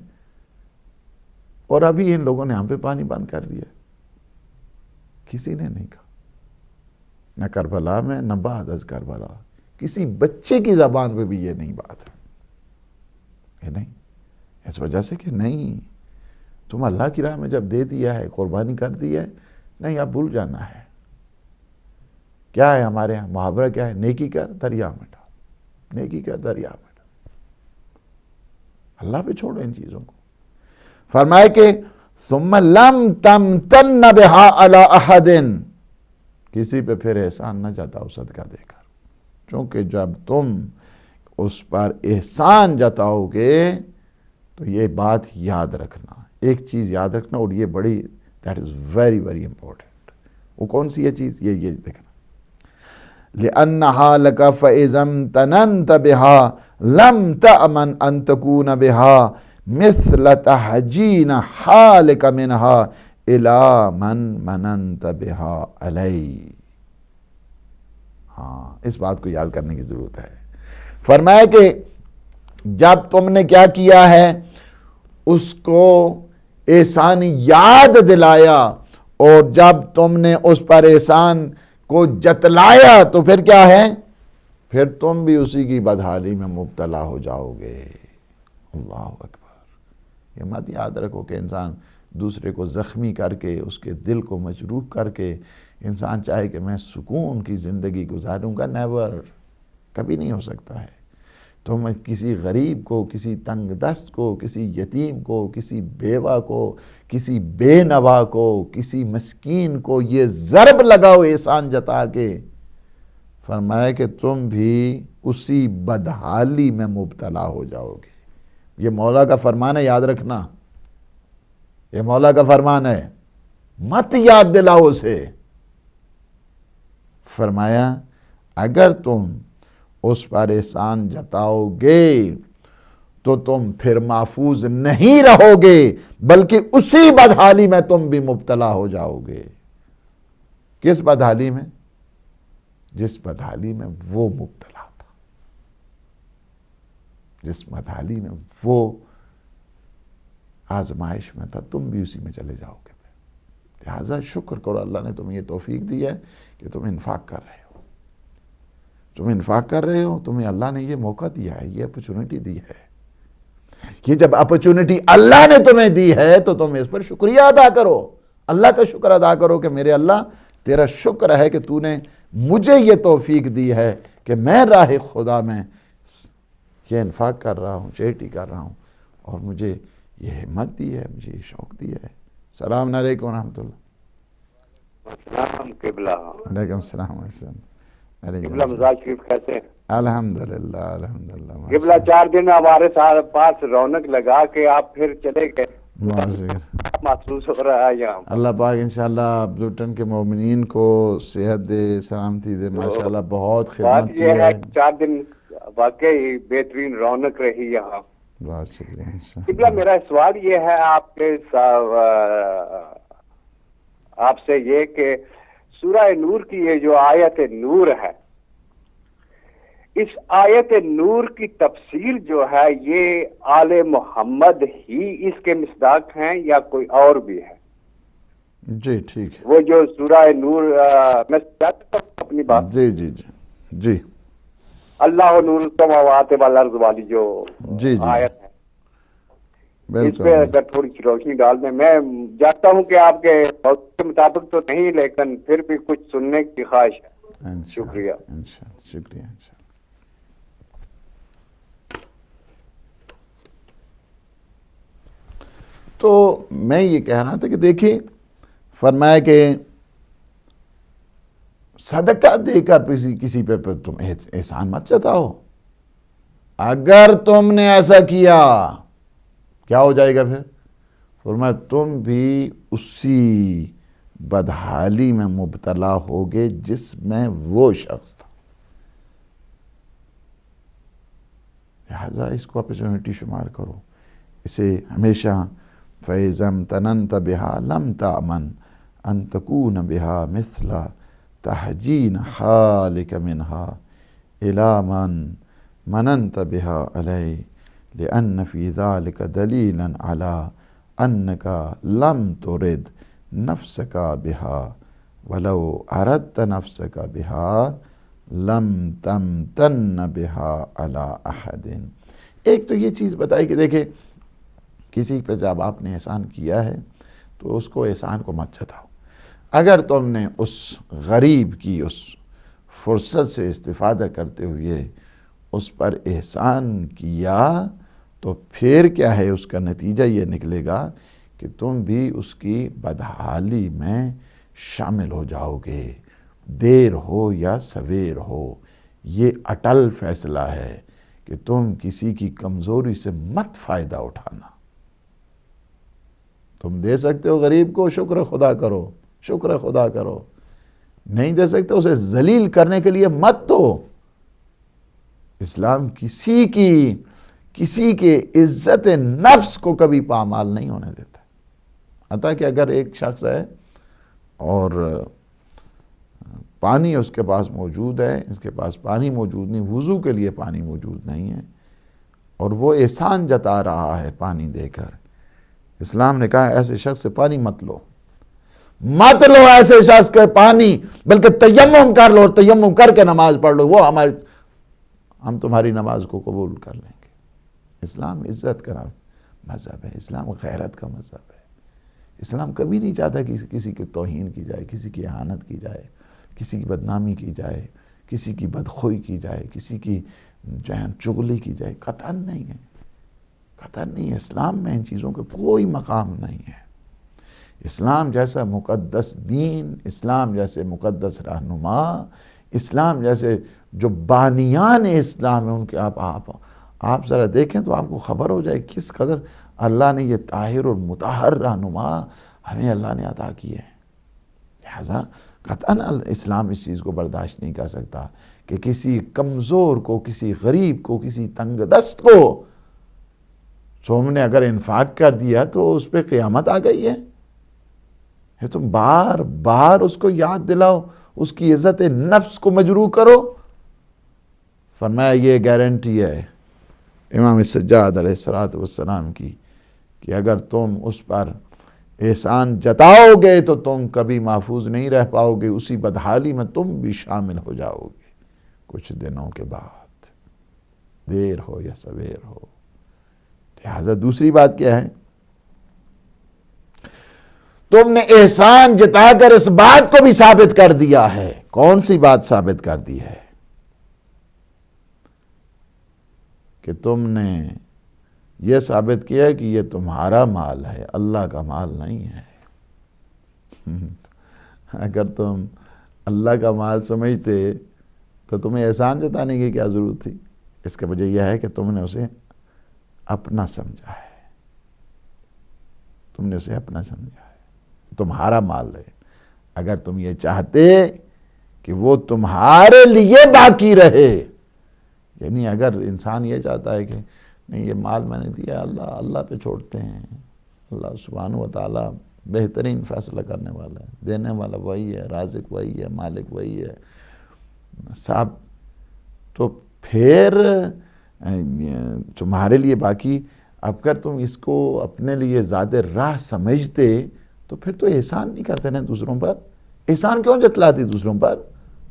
اور ابھی ان لوگوں نے ہم پہ پانی بند کر دیا. کسی نے نہیں کہا، نہ کربلا میں نہ بعد از کربلا، کسی بچے کی زبان پہ بھی یہ نہیں بات ہے. کہ نہیں، اس وجہ سے کہ نہیں، تم اللہ کی راہ میں جب دے دیا ہے، قربانی کر دی ہے، نہیں اب بھول جانا ہے۔ کیا ہے ہمارے یہاں محاورہ کیا ہے؟ نیکی کر دریا میں ڈال، نیکی کر دریا میں ڈال۔ اللہ پہ چھوڑو ان چیزوں کو۔ فرمائے کہ ثم لم تمتن بہا علی احد، کسی پہ پھر احسان نہ جتاؤ صدقہ دے کر، چونکہ جب تم اس پر احسان جتاؤ گے تو یہ بات یاد رکھنا، ایک چیز یاد رکھنا، اور یہ بڑی that is very very important. وہ کون سی یہ چیز؟ یہ دیکھنا، لِأَنَّهَا لَكَ فَإِذَا امْتَنَنْتَ بِهَا لَمْ تَأْمَنْ أَن تَكُونَ بِهَا مِثْلَ تَحْجِينَ حَالِكَ مِنْهَا إِلَى مَنْ مَنَنْتَ بِهَا عَلَيْهِ۔ ہاں، اس بات کو یاد کرنے کی ضرورت ہے۔ فرمایا کہ جب تم نے کیا کیا ہے، اس کو احسان یاد دلایا، اور جب تم نے اس پر احسان کو جتلایا تو پھر کیا ہے؟ پھر تم بھی اسی کی بدحالی میں مبتلا ہو جاؤ گے۔ اللہ اکبر۔ یہ مت یاد رکھو کہ انسان دوسرے کو زخمی کر کے، اس کے دل کو مجروح کر کے انسان چاہے کہ میں سکون کی زندگی گزاروں گا، نیور، کبھی نہیں ہو سکتا ہے۔ تم کسی غریب کو، کسی تنگ دست کو، کسی یتیم کو، کسی بیوہ کو، کسی بے نوا کو، کسی مسکین کو یہ ضرب لگاؤ احسان جتا کے، فرمایا کہ تم بھی اسی بدحالی میں مبتلا ہو جاؤ گے۔ یہ مولا کا فرمان ہے، یاد رکھنا، یہ مولا کا فرمان ہے، مت یاد دلاؤ اسے۔ فرمایا اگر تم اس پر احسان جتاؤ گے تو تم پھر محفوظ نہیں رہو گے، بلکہ اسی بدحالی میں تم بھی مبتلا ہو جاؤ گے۔ کس بدحالی میں؟ جس بدحالی میں وہ مبتلا تھا، جس بدحالی میں وہ آزمائش میں تھا، تم بھی اسی میں چلے جاؤ گے۔ لہذا شکر کرو، اللہ نے تمہیں یہ توفیق دی ہے کہ تم انفاق کر رہے ہو، تم انفاق کر رہے ہو، تمہیں اللہ نے یہ موقع دیا ہے، یہ اپرچونٹی دی ہے۔ یہ جب اپرچونٹی اللہ نے تمہیں دی ہے تو تم اس پر شکریہ ادا کرو، اللہ کا شکر ادا کرو کہ میرے اللہ تیرا شکر ہے کہ تو نے مجھے یہ توفیق دی ہے کہ میں راہ خدا میں یہ انفاق کر رہا ہوں، چیریٹی کر رہا ہوں، اور مجھے یہ ہمت دی ہے، مجھے یہ شوق دی ہے۔ السلام علیکم ورحمۃ اللہ۔ السلام قبلہ۔ علیکم السلام قبلہ مزاج شریف کیسے ہیں؟ الحمدللہ الحمدللہ۔ قبلہ 4 دن ہمارے ساتھ پاس رونق لگا کے آپ پھر چلے گئے، محسوس ہو رہا ہے یہاں۔ اللہ پاک انشاءاللہ بلوٹن کے مومنین کو صحت دے، سلامتی دے، ماشاءاللہ بہت خدمت کی ہے۔ بات یہ ہے 4 دن واقعی بہترین رونق رہی یہاں۔ بہت شکریہ۔ قبلہ میرا سوال یہ ہے آپ سے یہ کہ سورہ نور کی یہ جو آیت نور ہے، اس آیت نور کی تفسیر جو ہے یہ آل محمد ہی اس کے مصداق ہیں یا کوئی اور بھی ہے؟ جی ٹھیک ہے، وہ جو سورہ نور میں اپنی بات جی جی جی جی، اللہ نور السماوات والارض والی جو آیت ہے، اس پہ اگر تھوڑی سی روشنی ڈال دیں۔ میں جانتا ہوں کہ آپ کے مطابق تو نہیں، لیکن پھر بھی کچھ سننے کی خواہش ہے۔ شکریہ۔ شکریہ۔ تو میں یہ کہہ رہا تھا کہ دیکھیں، فرمایا کہ صدقہ دے کر کسی پہ تم احسان مت جتاؤ۔ اگر تم نے ایسا کیا کیا ہو جائے گا پھر؟ فرمایا تم بھی اسی بدحالی میں مبتلا ہوگے جس میں وہ شخص تھا۔ لہذا اس کو اپرچونٹی شمار کرو، اسے ہمیشہ فَإِذَا امْتَنَنْتَ بِهَا لَمْ تَأْمَنْ أَن تَكُونَ بِهَا مِثْلَ تَحْجِينَ حَالِكَ مِنْهَا إِلَى مَنْ مَنَنْتَ بِهَا عَلَيْهِ لِأَنَّ فِي ذَلِكَ دَلِيلًا عَلَىٰ أَنَّكَ لَمْ تُرِدْ نَفْسَكَ بِهَا وَلَوْ أَرَدْتَ نَفْسَكَ بِهَا لَمْ تَمْتَنَّ بِهَا عَلَىٰ أَحَدٍ ایک تو یہ چیز بتائی کہ دیکھیں کسی پہ جب آپ نے احسان کیا ہے تو اس کو احسان کو مت جتاؤ. اگر تم نے اس غریب کی اس فرصت سے استفادہ کرتے ہوئے اس پر احسان کیا تو پھر کیا ہے اس کا نتیجہ یہ نکلے گا کہ تم بھی اس کی بدحالی میں شامل ہو جاؤ گے، دیر ہو یا سویر ہو. یہ اٹل فیصلہ ہے کہ تم کسی کی کمزوری سے مت فائدہ اٹھانا. تم دے سکتے ہو غریب کو، شکر خدا کرو، شکر خدا کرو. نہیں دے سکتے اسے ذلیل کرنے کے لیے مت دو. اسلام کسی کے عزت نفس کو کبھی پامال نہیں ہونے دیتا. حتیٰ کہ اگر ایک شخص ہے اور پانی اس کے پاس موجود ہے، اس کے پاس پانی موجود نہیں، وضو کے لیے پانی موجود نہیں ہے، اور وہ احسان جتا رہا ہے پانی دے کر، اسلام نے کہا ایسے شخص سے پانی مت لو، مت لو ایسے شخص کے پانی، بلکہ تیمم کر لو، تیمم کر کے نماز پڑھ لو، وہ ہم تمہاری نماز کو قبول کر لیں گے. اسلام عزت کا مذہب ہے، اسلام غیرت کا مذہب ہے. اسلام کبھی نہیں چاہتا کہ کسی کی توہین کی جائے، کسی کی اہانت کی جائے، کسی کی بدنامی کی جائے، کسی کی بدخوئی کی جائے، کسی کی چغلی کی جائے. قطعاً نہیں ہے، قطعاً نہیں ہے. اسلام میں ان چیزوں کا کوئی مقام نہیں ہے. اسلام جیسا مقدس دین، اسلام جیسے مقدس رہنما، اسلام جیسے جو بانیان اسلام ہیں، ان کے آپ ذرا دیکھیں تو آپ کو خبر ہو جائے کس قدر اللہ نے یہ طاہر اور مطہر رہنما ہمیں اللہ نے عطا کی ہے. لہذا قطعاً اسلام اس چیز کو برداشت نہیں کر سکتا کہ کسی کمزور کو، کسی غریب کو، کسی تنگ دست کو تم نے اگر انفاق کر دیا تو اس پہ قیامت آ گئی ہے. یہ تم بار بار اس کو یاد دلاؤ، اس کی عزت نفس کو مجروح کرو. فرمایا یہ گارنٹی ہے امام سجاد علیہ السلام کی کہ اگر تم اس پر احسان جتاؤ گے تو تم کبھی محفوظ نہیں رہ پاؤ گے، اسی بدحالی میں تم بھی شامل ہو جاؤ گے کچھ دنوں کے بعد، دیر ہو یا سویر ہو. لہذا دوسری بات کیا ہے؟ تم نے احسان جتا کر اس بات کو بھی ثابت کر دیا ہے. کون سی بات ثابت کر دی ہے؟ کہ تم نے یہ ثابت کیا کہ یہ تمہارا مال ہے، اللہ کا مال نہیں ہے. اگر تم اللہ کا مال سمجھتے تو تمہیں احسان جتانے کی کیا ضرورت تھی؟ اس کا وجہ یہ ہے کہ تم نے اسے اپنا سمجھا ہے، تم نے اسے اپنا سمجھا ہے، تمہارا مال ہے. اگر تم یہ چاہتے کہ وہ تمہارے لیے باقی رہے، یعنی اگر انسان یہ چاہتا ہے کہ نہیں یہ مال میں نے دیا، اللہ پہ چھوڑتے ہیں، اللہ سبحانہ و تعالیٰ بہترین فیصلہ کرنے والا ہے، دینے والا وہی ہے، رازق وہی ہے، مالک وہی ہے صاحب، تو پھر تمہارے لیے باقی. اب اگر تم اس کو اپنے لیے زیادہ راہ سمجھتے تو پھر تو احسان نہیں کرتے نا دوسروں پر. احسان کیوں جتلاتی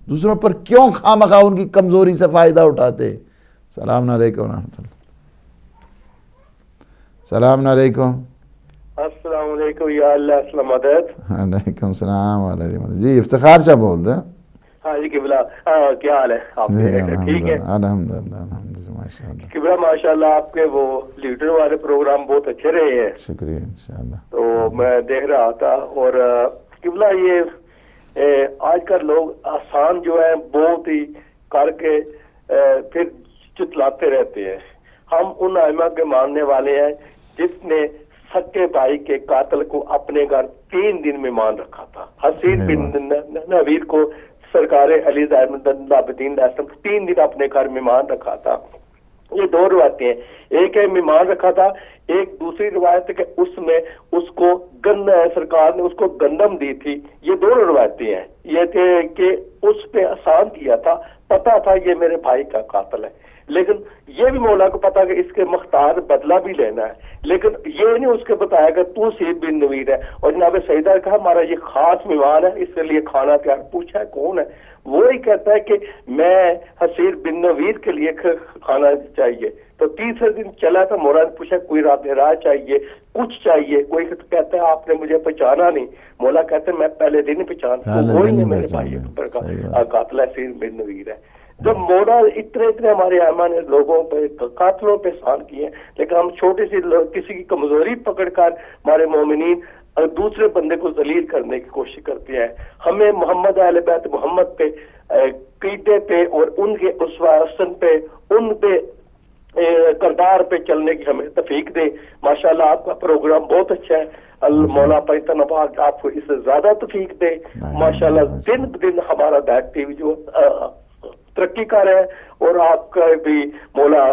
دوسروں پر کیوں خواہ ان کی کمزوری سے فائدہ اٹھاتے؟ سلام علیکم ورحمۃ اللہ. سلام علیکم. السلام علیکم یا اللہ السلام علیکم. وعلیکم السلام علیکم. جی افتخار صاحب بول رہے ہیں؟ ہاں جی قبلہ، کیا حال ہے آپ ٹھیک ہے؟ الحمدللہ ماشاءاللہ. قبلہ ماشاءاللہ آپ کے وہ لیڈر والے پروگرام بہت اچھے رہے ہیں. شکریہ انشاءاللہ. تو میں دیکھ رہا تھا، اور قبلہ یہ آج کل لوگ آسان جو ہے بہت ہی کر کے پھر چتلاتے رہتے ہیں. ہم ان ائمہ کے ماننے والے ہیں جس نے سکے بھائی کے قاتل کو اپنے گھر 3 دن میں مان رکھا تھا. حسین بن نویر کو سرکار علی العابدین 3 دن اپنے گھر مہمان رکھا تھا. یہ 2 روایتیں ہیں. ایک ہے مہمان رکھا تھا، ایک دوسری روایت ہے کہ اس میں اس کو سرکار نے اس کو گندم دی تھی. یہ 2 روایتیں ہیں. یہ تھے کہ اس پہ آسان کیا تھا، پتا تھا یہ میرے بھائی کا قاتل ہے، لیکن یہ بھی مولا کو پتا ہوتا کہ اس کے مختار بدلہ بھی لینا ہے، لیکن یہ نہیں اس کے بتایا کہ تو سید بن نویر ہے، اور جناب سیدہ نے کہا ہمارا یہ خاص مہمان ہے، اس کے لیے کھانا تیار، پوچھا ہے کون ہے، وہی کہتا ہے کہ میں حسیر بن نویر کے لیے کھانا چاہیے. تو تیسرے دن چلا تو مولا نے پوچھا کوئی راہ چاہیے، کچھ چاہیے، کوئی کہتا ہے آپ نے مجھے پہچانا نہیں، مولا کہتے ہیں میں پہلے دن ہی پہچانا، وہی ہے میرے بھائی اکبر کا قاتل حسیر بن نویر ہے. جب مولا اتنے ہمارے ایمان نے لوگوں پہ قاتلوں پہ احسان کیے ہیں، لیکن ہم چھوٹی سی کسی کی کمزوری پکڑ کر ہمارے مومنین دوسرے بندے کو ذلیل کرنے کی کوشش کرتے ہیں. ہمیں محمد اہل بیت محمد پہ قیدے پہ اور ان کے اسوہ حسن پہ، ان پہ کردار پہ چلنے کی ہمیں توفیق دے. ماشاءاللہ آپ کا پروگرام بہت اچھا ہے، مولا پاک آپ کو اس سے زیادہ توفیق دے. ماشاءاللہ دن بدن ہمارا بیت ٹی وی جو ترقی کر رہے ہیں، اور آپ کا بھی مولا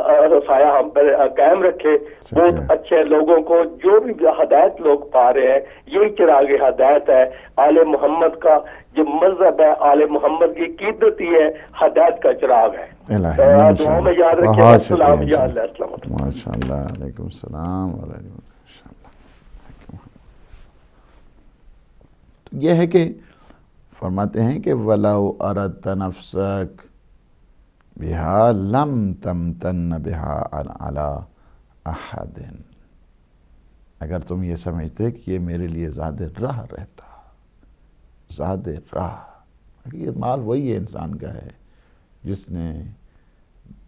سایہ ہم پر قائم رکھے. بہت اچھے لوگوں کو جو بھی ہدایت لوگ پا رہے ہیں، یہی چراغ ہدایت ہے. آل محمد کا جو مذہب ہے، آل محمد کی عقیدت ہی ہے، ہدایت کا چراغ ہے. دعاؤں میں یاد رکھیے. السلام علیکم. ماشاءاللہ. علیکم السلام علیکم. یہ ہے کہ فرماتے ہیں کہ وَلَوْ أَرَدْتَ نَفْسَكَ بِهَا لَمْ تَمْتَنَّ بِهَا عَلَىٰ أَحَدٍ. اگر تم یہ سمجھتے کہ یہ میرے لیے زاد راہ رہتا، زاد راہ، حقیقت مال وہی ہے انسان کا ہے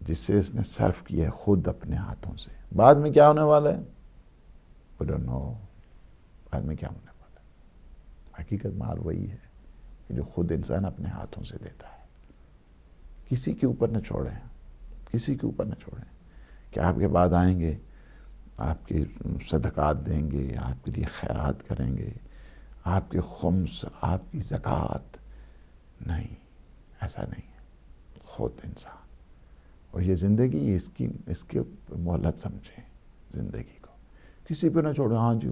جسے اس نے صرف کیا ہے خود اپنے ہاتھوں سے. بعد میں کیا ہونے والا ہے I don't know. بعد میں کیا ہونے والا ہے. حقیقت مال وہی ہے کہ جو خود انسان اپنے ہاتھوں سے دیتا ہے. کسی کے اوپر نہ چھوڑیں، کسی کے اوپر نہ چھوڑیں کہ آپ کے بعد آئیں گے، آپ کے صدقات دیں گے، آپ کے لیے خیرات کریں گے، آپ کے خمس، آپ کی زکوٰۃ. نہیں، ایسا نہیں ہے. خود انسان. اور یہ زندگی اس کے مہلت سمجھیں زندگی کو. کسی پہ نہ چھوڑیں. ہاں جی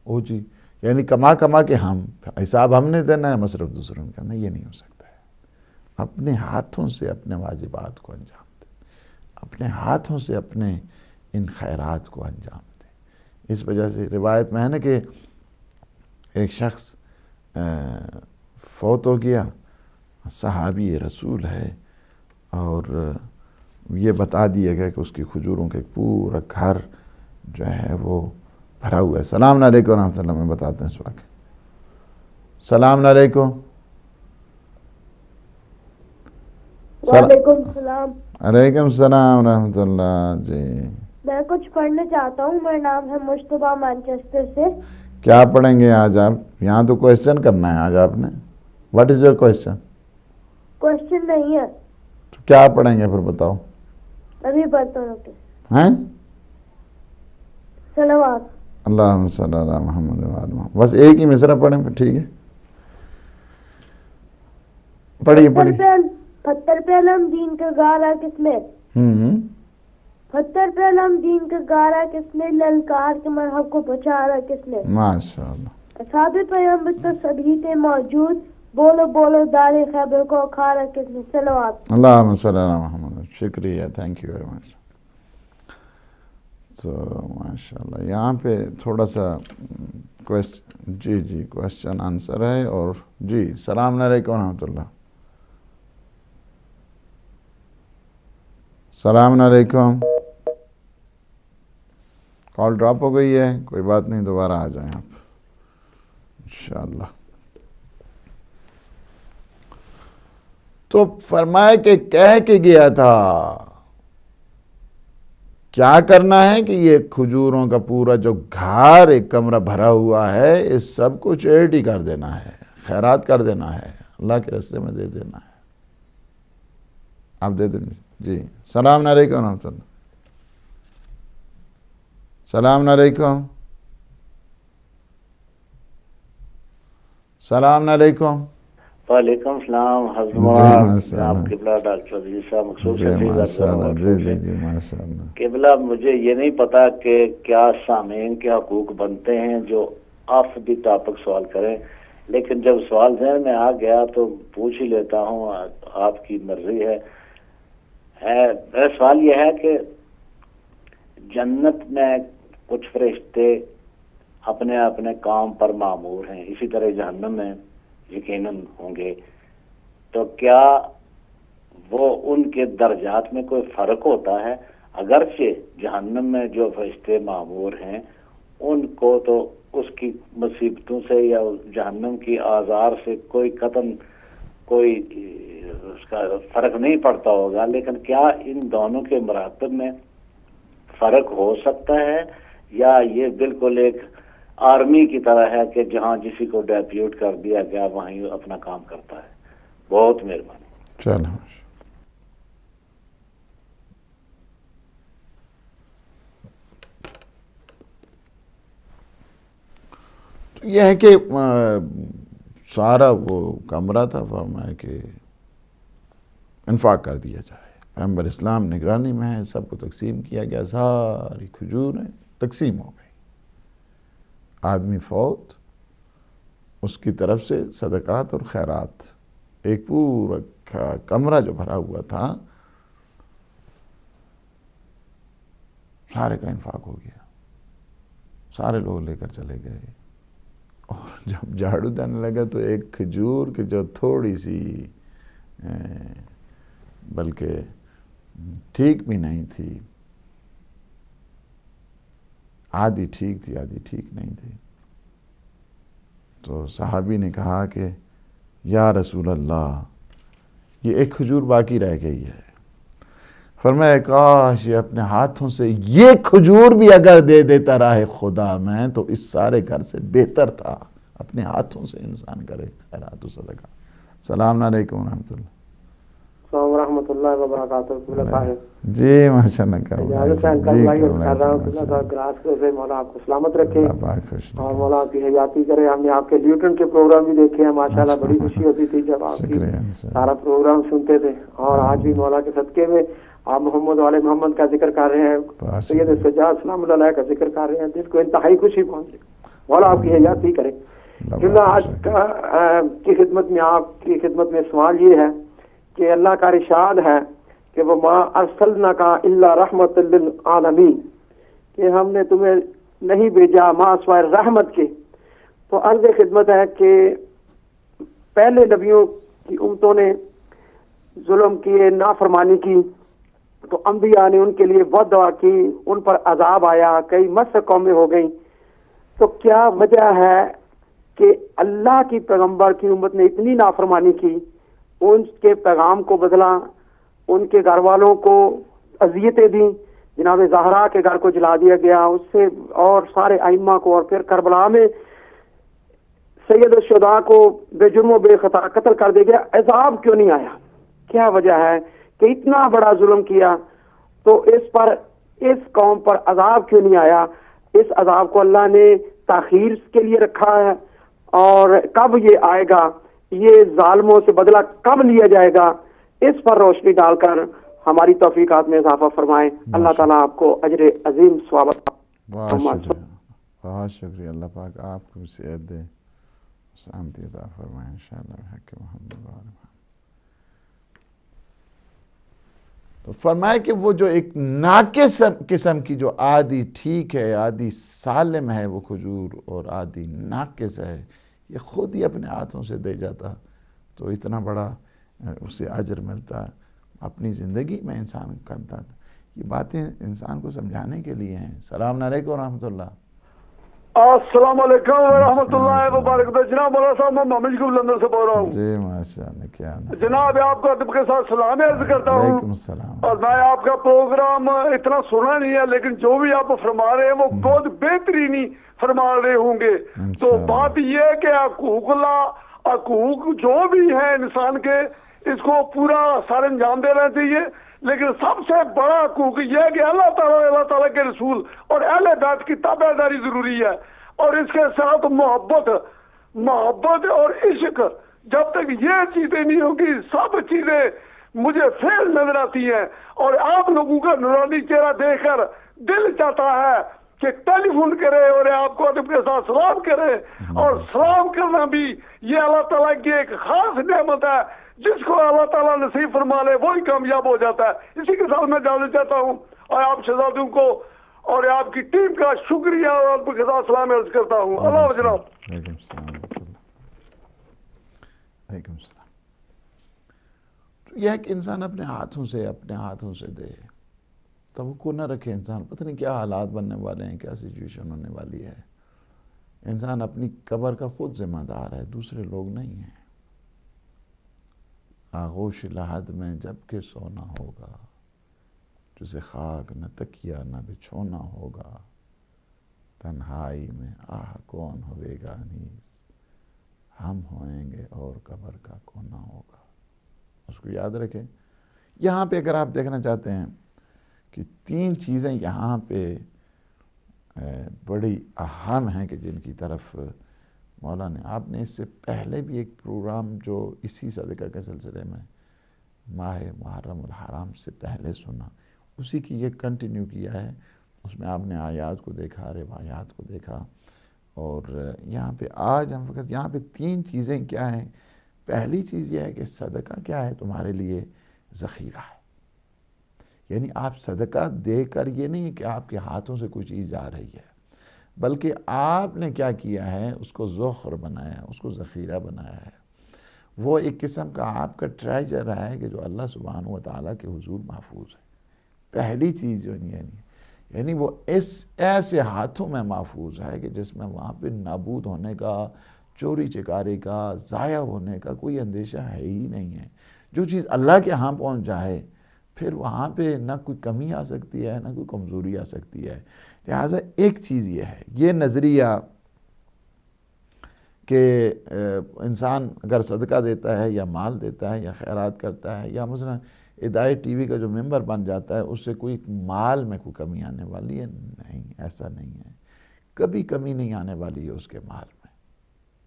او جی، یعنی کما کے ہم حساب ہم نے دینا ہے، مصرف دوسروں نے کرنا. یہ نہیں ہو سکتا ہے. اپنے ہاتھوں سے اپنے واجبات کو انجام دیں، اپنے ہاتھوں سے اپنے ان خیرات کو انجام دیں. اس وجہ سے روایت میں ہے نا کہ ایک شخص فوت ہو گیا، صحابی رسول ہے، اور یہ بتا دیا گیا کہ اس کی کھجوروں کا ایک پورا گھر جو ہے وہ بھرا ہوا ہے. السلام علیکم ورحمۃ اللہ. میں بتاتا ہوں اس وقت. السلام علیکم. وعلیکم السلام. علیکم السلام ورحمۃ اللہ. جی میں کچھ پڑھنا چاہتا ہوں. میرا نام ہے مشتبہ مانچسٹر سے. کیا پڑھیں گے آج آپ؟ یہاں تو کویسچن کرنا ہے آج آپ نے. What is your question? Question نہیں ہے. تو کیا پڑھیں گے پھر بتاؤ. ابھی پڑھتا ہوں. ہیں؟ صلوات. اللہم صلی علی محمد وعلی محمد. بس ایک ہی مصرع پڑھیں پھر. ٹھیک ہے، پڑھیے. پتھر پہ علم دین کا گارا کس نے؟ پتھر پہ علم دین کا گارا کس نے؟ للکار کے مرحب کو پہنچارا کس نے؟ ماشاءاللہ. اصحاب پیغمبر تو سبھی تھے موجود، بولو بولو دار خیبر کو اکھارا کس نے؟ صلوات. اللہم صلی علی محمد. شکریہ، تھینک یو ویری مچ. تو ماشاءاللہ یہاں پہ تھوڑا سا جی کویسچن آنسر ہے. اور جی السلام علیکم ورحمۃ اللہ. السلام علیکم. کال ڈراپ ہو گئی ہے، کوئی بات نہیں، دوبارہ آ جائیں آپ انشاءاللہ. تو فرمائے کہ کہہ کے گیا تھا کیا کرنا ہے کہ یہ کھجوروں کا پورا جو گھر ایک کمرہ بھرا ہوا ہے، اس سب کو چیریٹی کر دینا ہے، خیرات کر دینا ہے، اللہ کے راستے میں دے دینا ہے. آپ دے دیں. جی السلام علیکم ورحمۃ اللہ. السلام علیکم. السلام علیکم. وعلیکم السلام. آپ قبلہ ڈاکٹر عزیز صاحب مخصوص قبلہ. مجھے یہ نہیں پتا کہ کیا سامعین کے حقوق بنتے ہیں جو آف دی ٹاپک سوال کریں، لیکن جب سوال ذہن میں آ گیا تو پوچھ ہی لیتا ہوں، آپ کی مرضی ہے. میرا سوال یہ ہے کہ جنت میں کچھ فرشتے اپنے اپنے کام پر معمور ہیں، اسی طرح جہنم میں یقیناً ہوں گے، تو کیا وہ ان کے درجات میں کوئی فرق ہوتا ہے؟ اگرچہ جہنم میں جو فرشتے معمور ہیں ان کو تو اس کی مصیبتوں سے یا جہنم کی آزار سے کوئی قطعاً کوئی اس کا فرق نہیں پڑتا ہوگا، لیکن کیا ان دونوں کے مراتب میں فرق ہو سکتا ہے، یا یہ بالکل ایک آرمی کی طرح ہے کہ جہاں جسی کو ڈیپیوٹ کر دیا گیا وہیں اپنا کام کرتا ہے؟ بہت مہربانی۔ چلو یہ ہے کہ سارا وہ کمرہ تھا، فرمایا کہ انفاق کر دیا جائے، پیغمبر اسلام نگرانی میں ہے، سب کو تقسیم کیا گیا، ساری کھجوریں تقسیم ہو گئی، آدمی فوت، اس کی طرف سے صدقات اور خیرات، ایک پورا کمرہ جو بھرا ہوا تھا سارے کا انفاق ہو گیا، سارے لوگ لے کر چلے گئے، اور جب جھاڑو دینے لگا تو ایک کھجور کی جو تھوڑی سی بلکہ ٹھیک بھی نہیں تھی، آدھی ٹھیک تھی آدھی ٹھیک نہیں تھی، تو صحابی نے کہا کہ یا رسول اللہ یہ ایک کھجور باقی رہ گئی ہے، فرمایا کاش یہ اپنے ہاتھوں سے یہ کھجور بھی اگر دے دیتا راہ خدا میں تو اس سارے گھر سے بہتر تھا، اپنے ہاتھوں سے انسان کرے خیرات و صدقہ۔ السلام علیکم ورحمۃ اللہ۔ السلام ورحمۃ اللہ وبرکاتہ۔ جی ماشاء اللہ کرم مولا آپ کو سلامت رکھے اور مولا آپ کی حیاتی کرے۔ ہم نے آپ کے لیوٹن کے پروگرام بھی دیکھے ہیں، ماشاءاللہ بڑی خوشی ہوتی تھی جب آپ کی سارا پروگرام سنتے تھے، اور آج بھی مولا کے صدقے میں آپ محمد والے محمد کا ذکر کر رہے ہیں، سید سجاد سلام اللہ علیہ کا ذکر کر رہے ہیں، دل کو انتہائی خوشی پہنچے، مولا آپ کی حیاتی کرے۔ آج کی خدمت میں آپ کی خدمت میں سوال یہ ہے کہ اللہ کا ارشاد ہے کہ وہ ما ارسلناک الا رحمت للعالمین، کہ ہم نے تمہیں نہیں بھیجا ما سوائے رحمت کے۔ تو عرض خدمت ہے کہ پہلے نبیوں کی امتوں نے ظلم کیے، نافرمانی کی، تو انبیاء نے ان کے لیے بد دعا کی، ان پر عذاب آیا، کئی مصر قومیں ہو گئیں۔ تو کیا وجہ ہے کہ اللہ کی پیغمبر کی امت نے اتنی نافرمانی کی، ان کے پیغام کو بدلا، ان کے گھر والوں کو اذیتیں دیں، جناب زہرا کے گھر کو جلا دیا گیا، اس سے اور سارے ائمہ کو، اور پھر کربلا میں سید الشہداء کو بے جرم و بے خطا قتل کر دیا گیا، عذاب کیوں نہیں آیا؟ کیا وجہ ہے کہ اتنا بڑا ظلم کیا تو اس قوم پر عذاب کیوں نہیں آیا؟ اس عذاب کو اللہ نے تاخیر کے لیے رکھا ہے، اور کب یہ آئے گا، یہ ظالموں سے بدلہ کب لیا جائے گا، اس پر روشنی ڈال کر ہماری توفیقات میں اضافہ فرمائیں۔ اللہ تعالیٰ آپ کو اجر عظیم ثواب بہت شکریہ، اللہ پاک آپ کو صحت دے، سلامتی عطا فرمائے انشاءاللہ حق محمد۔ تو فرمائے کہ وہ جو ایک ناقص قسم کی جو آدھی ٹھیک ہے آدھی سالم ہے وہ کھجور، اور آدھی ناقص ہے، یہ خود ہی اپنے ہاتھوں سے دے جاتا تو اتنا بڑا اسے اجر ملتا، اپنی زندگی میں انسان کرتا تھا۔ یہ باتیں انسان کو سمجھانے کے لیے ہیں۔ السلام علیکم ورحمۃ اللہ۔ السلام علیکم ورحمۃ اللہ وبرکاتہ۔ جناب مولانا صاحب میں محمد شکیب لندن سے بول رہا ہوں۔ جی ماشاء اللہ، کیا جناب آپ کو ادب کے ساتھ سلام عرض کرتا ہوں۔ وعلیکم السلام۔ اور میں آپ کا پروگرام اتنا سنا نہیں ہے، لیکن جو بھی آپ فرما رہے ہیں وہ بہت بہترینی فرما رہے ہوں گے۔ تو بات یہ ہے کہ حقوق اللہ، حقوق جو بھی ہیں انسان کے، اس کو پورا سارے انجام دینا چاہیے، لیکن سب سے بڑا حقوق یہ ہے کہ اللہ تعالیٰ کے رسول اور اہل بیت کی تابع داری ضروری ہے، اور اس کے ساتھ محبت اور عشق۔ جب تک یہ چیزیں نہیں ہوگی سب چیزیں مجھے فیل نظر آتی ہیں، اور آپ لوگوں کا نورانی چہرہ دیکھ کر دل چاہتا ہے کہ ٹیلی فون کرے اور آپ کو ادب کے ساتھ سلام کرے، اور سلام کرنا بھی یہ اللہ تعالیٰ کی ایک خاص نعمت ہے، جس کو اللہ تعالیٰ نصیب فرما لے وہی کامیاب ہو جاتا ہے۔ اسی کے ساتھ میں جاننا چاہتا ہوں، اور آپ شہزادوں کو اور آپ کی ٹیم کا شکریہ اور آپ کو خدا سلام عرض کرتا ہوں. اللہ جناب. وعلیکم السلام ورحمۃ اللہ. وعلیکم السلام. یہ ہے کہ انسان اپنے ہاتھوں سے دے, توقع نہ رکھے. انسان پتہ نہیں کیا حالات بننے والے ہیں, کیا سچویشن ہونے والی ہے. انسان اپنی قبر کا خود ذمہ دار ہے, دوسرے لوگ نہیں ہیں. آغوش لحد میں جب کہ سونا ہوگا, جسے خاک نہ تکیا نہ بچھونا ہوگا. تنہائی میں آہ کون ہوئے گا نیز, ہم ہوئیں گے اور قبر کا کونا ہوگا. اس کو یاد رکھیں. یہاں پہ اگر آپ دیکھنا چاہتے ہیں کہ 3 چیزیں یہاں پہ بڑی اہم ہیں کہ جن کی طرف مولا نے, آپ نے اس سے پہلے بھی ایک پروگرام جو اسی صدقہ کے سلسلے میں ماہ محرم الحرام سے پہلے سنا, اسی کی یہ کنٹینیو کیا ہے. اس میں آپ نے آیات کو دیکھا, روایات کو دیکھا, اور یہاں پہ آج ہم فقط یہاں پہ 3 چیزیں کیا ہیں. پہلی چیز یہ ہے کہ صدقہ کیا ہے تمہارے لیے ذخیرہ ہے. یعنی آپ صدقہ دے کر یہ نہیں کہ آپ کے ہاتھوں سے کوئی چیز جا رہی ہے, بلکہ آپ نے کیا کیا ہے, اس کو ذخر بنایا, اس کو ذخیرہ بنایا ہے. وہ ایک قسم کا آپ کا ٹریجر ہے کہ جو اللہ سبحانہ و تعالیٰ کے حضور محفوظ ہے. پہلی چیز جو یعنی وہ ایسے ہاتھوں میں محفوظ ہے کہ جس میں وہاں پہ نابود ہونے کا, چوری چکاری کا, ضائع ہونے کا کوئی اندیشہ ہے ہی نہیں ہے. جو چیز اللہ کے ہاں پہنچ جائے پھر وہاں پہ نہ کوئی کمی آ سکتی ہے نہ کوئی کمزوری آ سکتی ہے. لہٰذا ایک چیز یہ ہے, یہ نظریہ کہ انسان اگر صدقہ دیتا ہے یا مال دیتا ہے یا خیرات کرتا ہے یا مثلا ادائے ٹی وی کا جو ممبر بن جاتا ہے, اس سے کوئی مال میں کوئی کمی آنے والی ہے نہیں, ایسا نہیں ہے. کبھی کمی نہیں آنے والی ہے اس کے مال میں.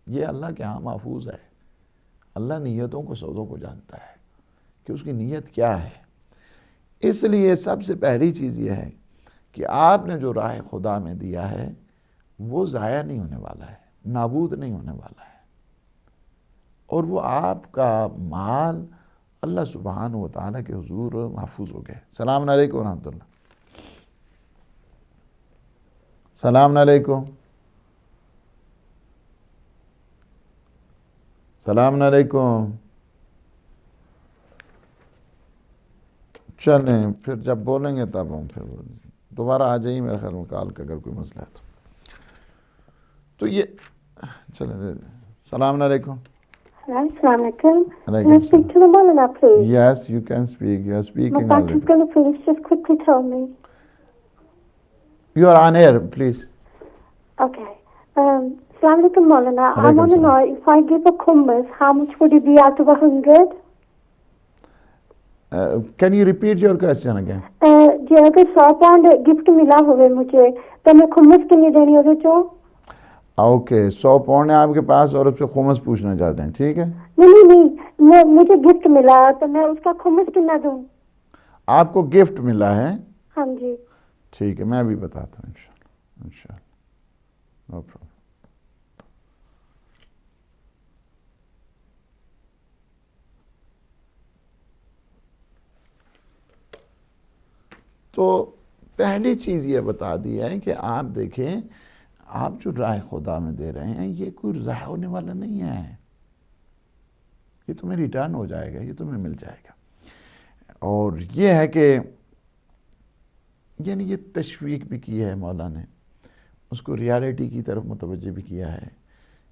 یہ اللہ کے ہاں محفوظ ہے. اللہ نیتوں کو سودوں کو جانتا ہے کہ اس کی نیت کیا ہے. اس لیے سب سے پہلی چیز یہ ہے کہ آپ نے جو راہ خدا میں دیا ہے وہ ضائع نہیں ہونے والا ہے, نابود نہیں ہونے والا ہے, اور وہ آپ کا مال اللہ سبحانہ و تعالیٰ کے حضور محفوظ ہو گئے. السلام علیکم ورحمۃ اللہ. السلام علیکم. السلام علیکم. چلیں پھر جب بولیں گے تب ہم پھر دوبارہ آ جائیے میرے خیال میں کال کا اگر کوئی مسئلہ ہے تو یہ چلیں. السلام علیکم. Assalamu alaikum. Can I speak to the Maulana, please? Yes, you can speak. You are speaking. My back is going to finish. Just quickly tell me. You are on air, please. Okay. Assalamu alaikum, Maulana. I want to know if I give a khummas, how much would it be out of 100? Can you repeat your question again? جی اگر 100 pound gift ملا ہوئے مجھے تو میں خمس کنی دینی ہوئے چو. اوکے 100 پاؤنڈ ہے آپ کے پاس اور اس پہ خمس پوچھنا چاہتے ہیں, ٹھیک ہے. نہیں مجھے گفٹ ملا تو میں اس کا خمس کتنا دوں. آپ کو گفٹ ملا ہے؟ ہاں جی. ٹھیک ہے میں بھی بتاتا ہوں انشاءاللہ. No problem. تو پہلی چیز یہ بتا دی ہے کہ آپ دیکھیں آپ جو راہ خدا میں دے رہے ہیں یہ کوئی ضائع ہونے والا نہیں ہے, یہ تمہیں ریٹرن ہو جائے گا, یہ تمہیں مل جائے گا. اور یہ ہے کہ یعنی یہ تشویق بھی کی ہے مولا نے, اس کو ریالٹی کی طرف متوجہ بھی کیا ہے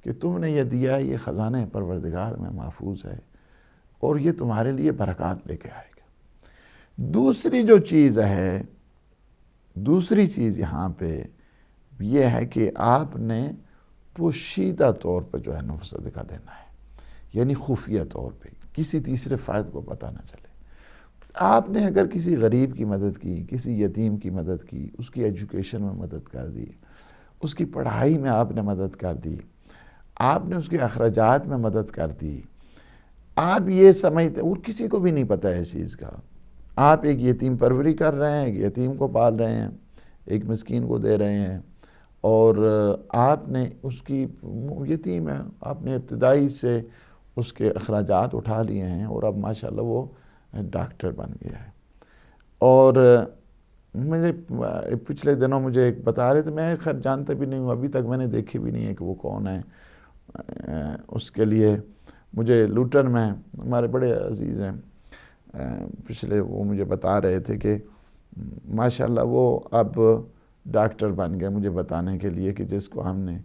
کہ تم نے یہ دیا, یہ خزانہ پروردگار میں محفوظ ہے اور یہ تمہارے لیے برکات لے کے آئے گا. دوسری جو چیز ہے, دوسری چیز یہاں پہ یہ ہے کہ آپ نے پوشیدہ طور پر جو ہے نا صدقہ دینا ہے, یعنی خفیہ طور پہ, کسی تیسرے فرد کو پتہ نہ چلے. آپ نے اگر کسی غریب کی مدد کی, کسی یتیم کی مدد کی, اس کی ایجوکیشن میں مدد کر دی, اس کی پڑھائی میں آپ نے مدد کر دی, آپ نے اس کے اخراجات میں مدد کر دی, آپ یہ سمجھتے, اور کسی کو بھی نہیں پتہ ہے اس چیز کا, آپ ایک یتیم پروری کر رہے ہیں, ایک یتیم کو پال رہے ہیں, ایک مسکین کو دے رہے ہیں, اور آپ نے اس کی یتیم ہے, آپ نے ابتدائی سے اس کے اخراجات اٹھا لیے ہیں اور اب ماشاءاللہ وہ ڈاکٹر بن گیا ہے, اور مجھے پچھلے دنوں مجھے ایک بتا رہے تھے، میں خیر جانتا بھی نہیں ہوں، ابھی تک میں نے دیکھی بھی نہیں ہے کہ وہ کون ہے. اس کے لیے مجھے لوٹن میں ہمارے بڑے عزیز ہیں، پچھلے وہ مجھے بتا رہے تھے کہ ماشاءاللہ وہ اب ڈاکٹر بن گئے، مجھے بتانے کے لیے کہ جس کو ہم نے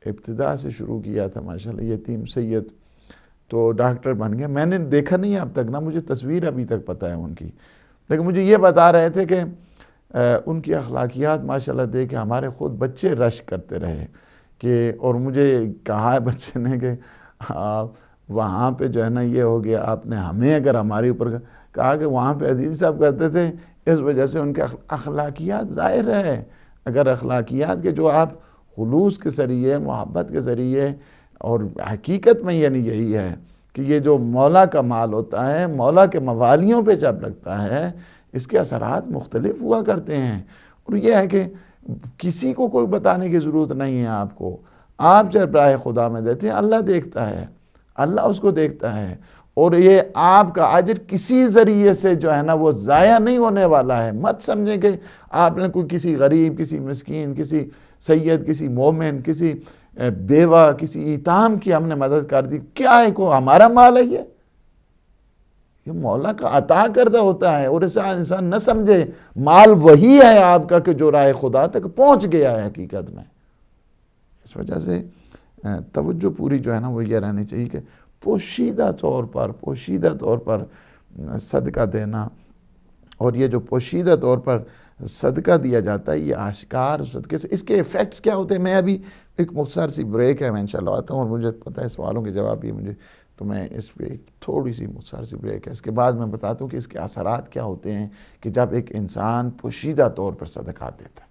ابتدا سے شروع کیا تھا ماشاءاللہ یتیم سید، تو ڈاکٹر بن گئے. میں نے دیکھا نہیں اب تک، نہ مجھے تصویر ابھی تک پتہ ہے ان کی، لیکن مجھے یہ بتا رہے تھے کہ ان کی اخلاقیات ماشاءاللہ دیکھ کے ہمارے خود بچے رش کرتے رہے کہ، اور مجھے کہا ہے بچے نے کہ وہاں پہ جو ہے نا یہ ہو گیا، آپ نے ہمیں اگر ہمارے اوپر کہا کہ وہاں پہ عزیز صاحب کرتے تھے، اس وجہ سے ان کے اخلاقیات ظاہر ہے. اگر اخلاقیات کے جو آپ خلوص کے ذریعے، محبت کے ذریعے، اور حقیقت میں یعنی یہی ہے کہ یہ جو مولا کا مال ہوتا ہے، مولا کے موالیوں پہ جب لگتا ہے، اس کے اثرات مختلف ہوا کرتے ہیں. اور یہ ہے کہ کسی کو کوئی بتانے کی ضرورت نہیں ہے آپ کو. آپ جب راہ خدا میں دیتے ہیں، اللہ دیکھتا ہے، اللہ اس کو دیکھتا ہے، اور یہ آپ کا اجر کسی ذریعے سے جو ہے نا وہ ضائع نہیں ہونے والا ہے. مت سمجھیں کہ آپ نے کوئی کسی غریب، کسی مسکین، کسی سید، کسی مومن، کسی بیوہ، کسی ایتام کی ہم نے مدد کر دی، کیا ہے کو ہمارا مال ہے یہ مولا کا عطا کردہ ہوتا ہے. اور اسے انسان نہ سمجھے مال وہی ہے آپ کا کہ جو راہ خدا تک پہنچ گیا ہے حقیقت میں. اس وجہ سے توجہ پوری جو ہے نا وہ یہ رہنی چاہیے کہ پوشیدہ طور پر صدقہ دینا. اور یہ جو پوشیدہ طور پر صدقہ دیا جاتا ہے، یہ آشکار صدقے سے اس کے ایفیکٹس کیا ہوتے ہیں. میں ابھی ایک مختصر سی بریک ہے، میں انشاءاللہ آتا ہوں، اور مجھے پتہ ہے سوالوں کے جواب بھی مجھے، تو میں اس پہ ایک تھوڑی سی مختصر سی بریک ہے، اس کے بعد میں بتاتا ہوں کہ اس کے اثرات کیا ہوتے ہیں کہ جب ایک انسان پوشیدہ طور پر صدقات دیتا ہے.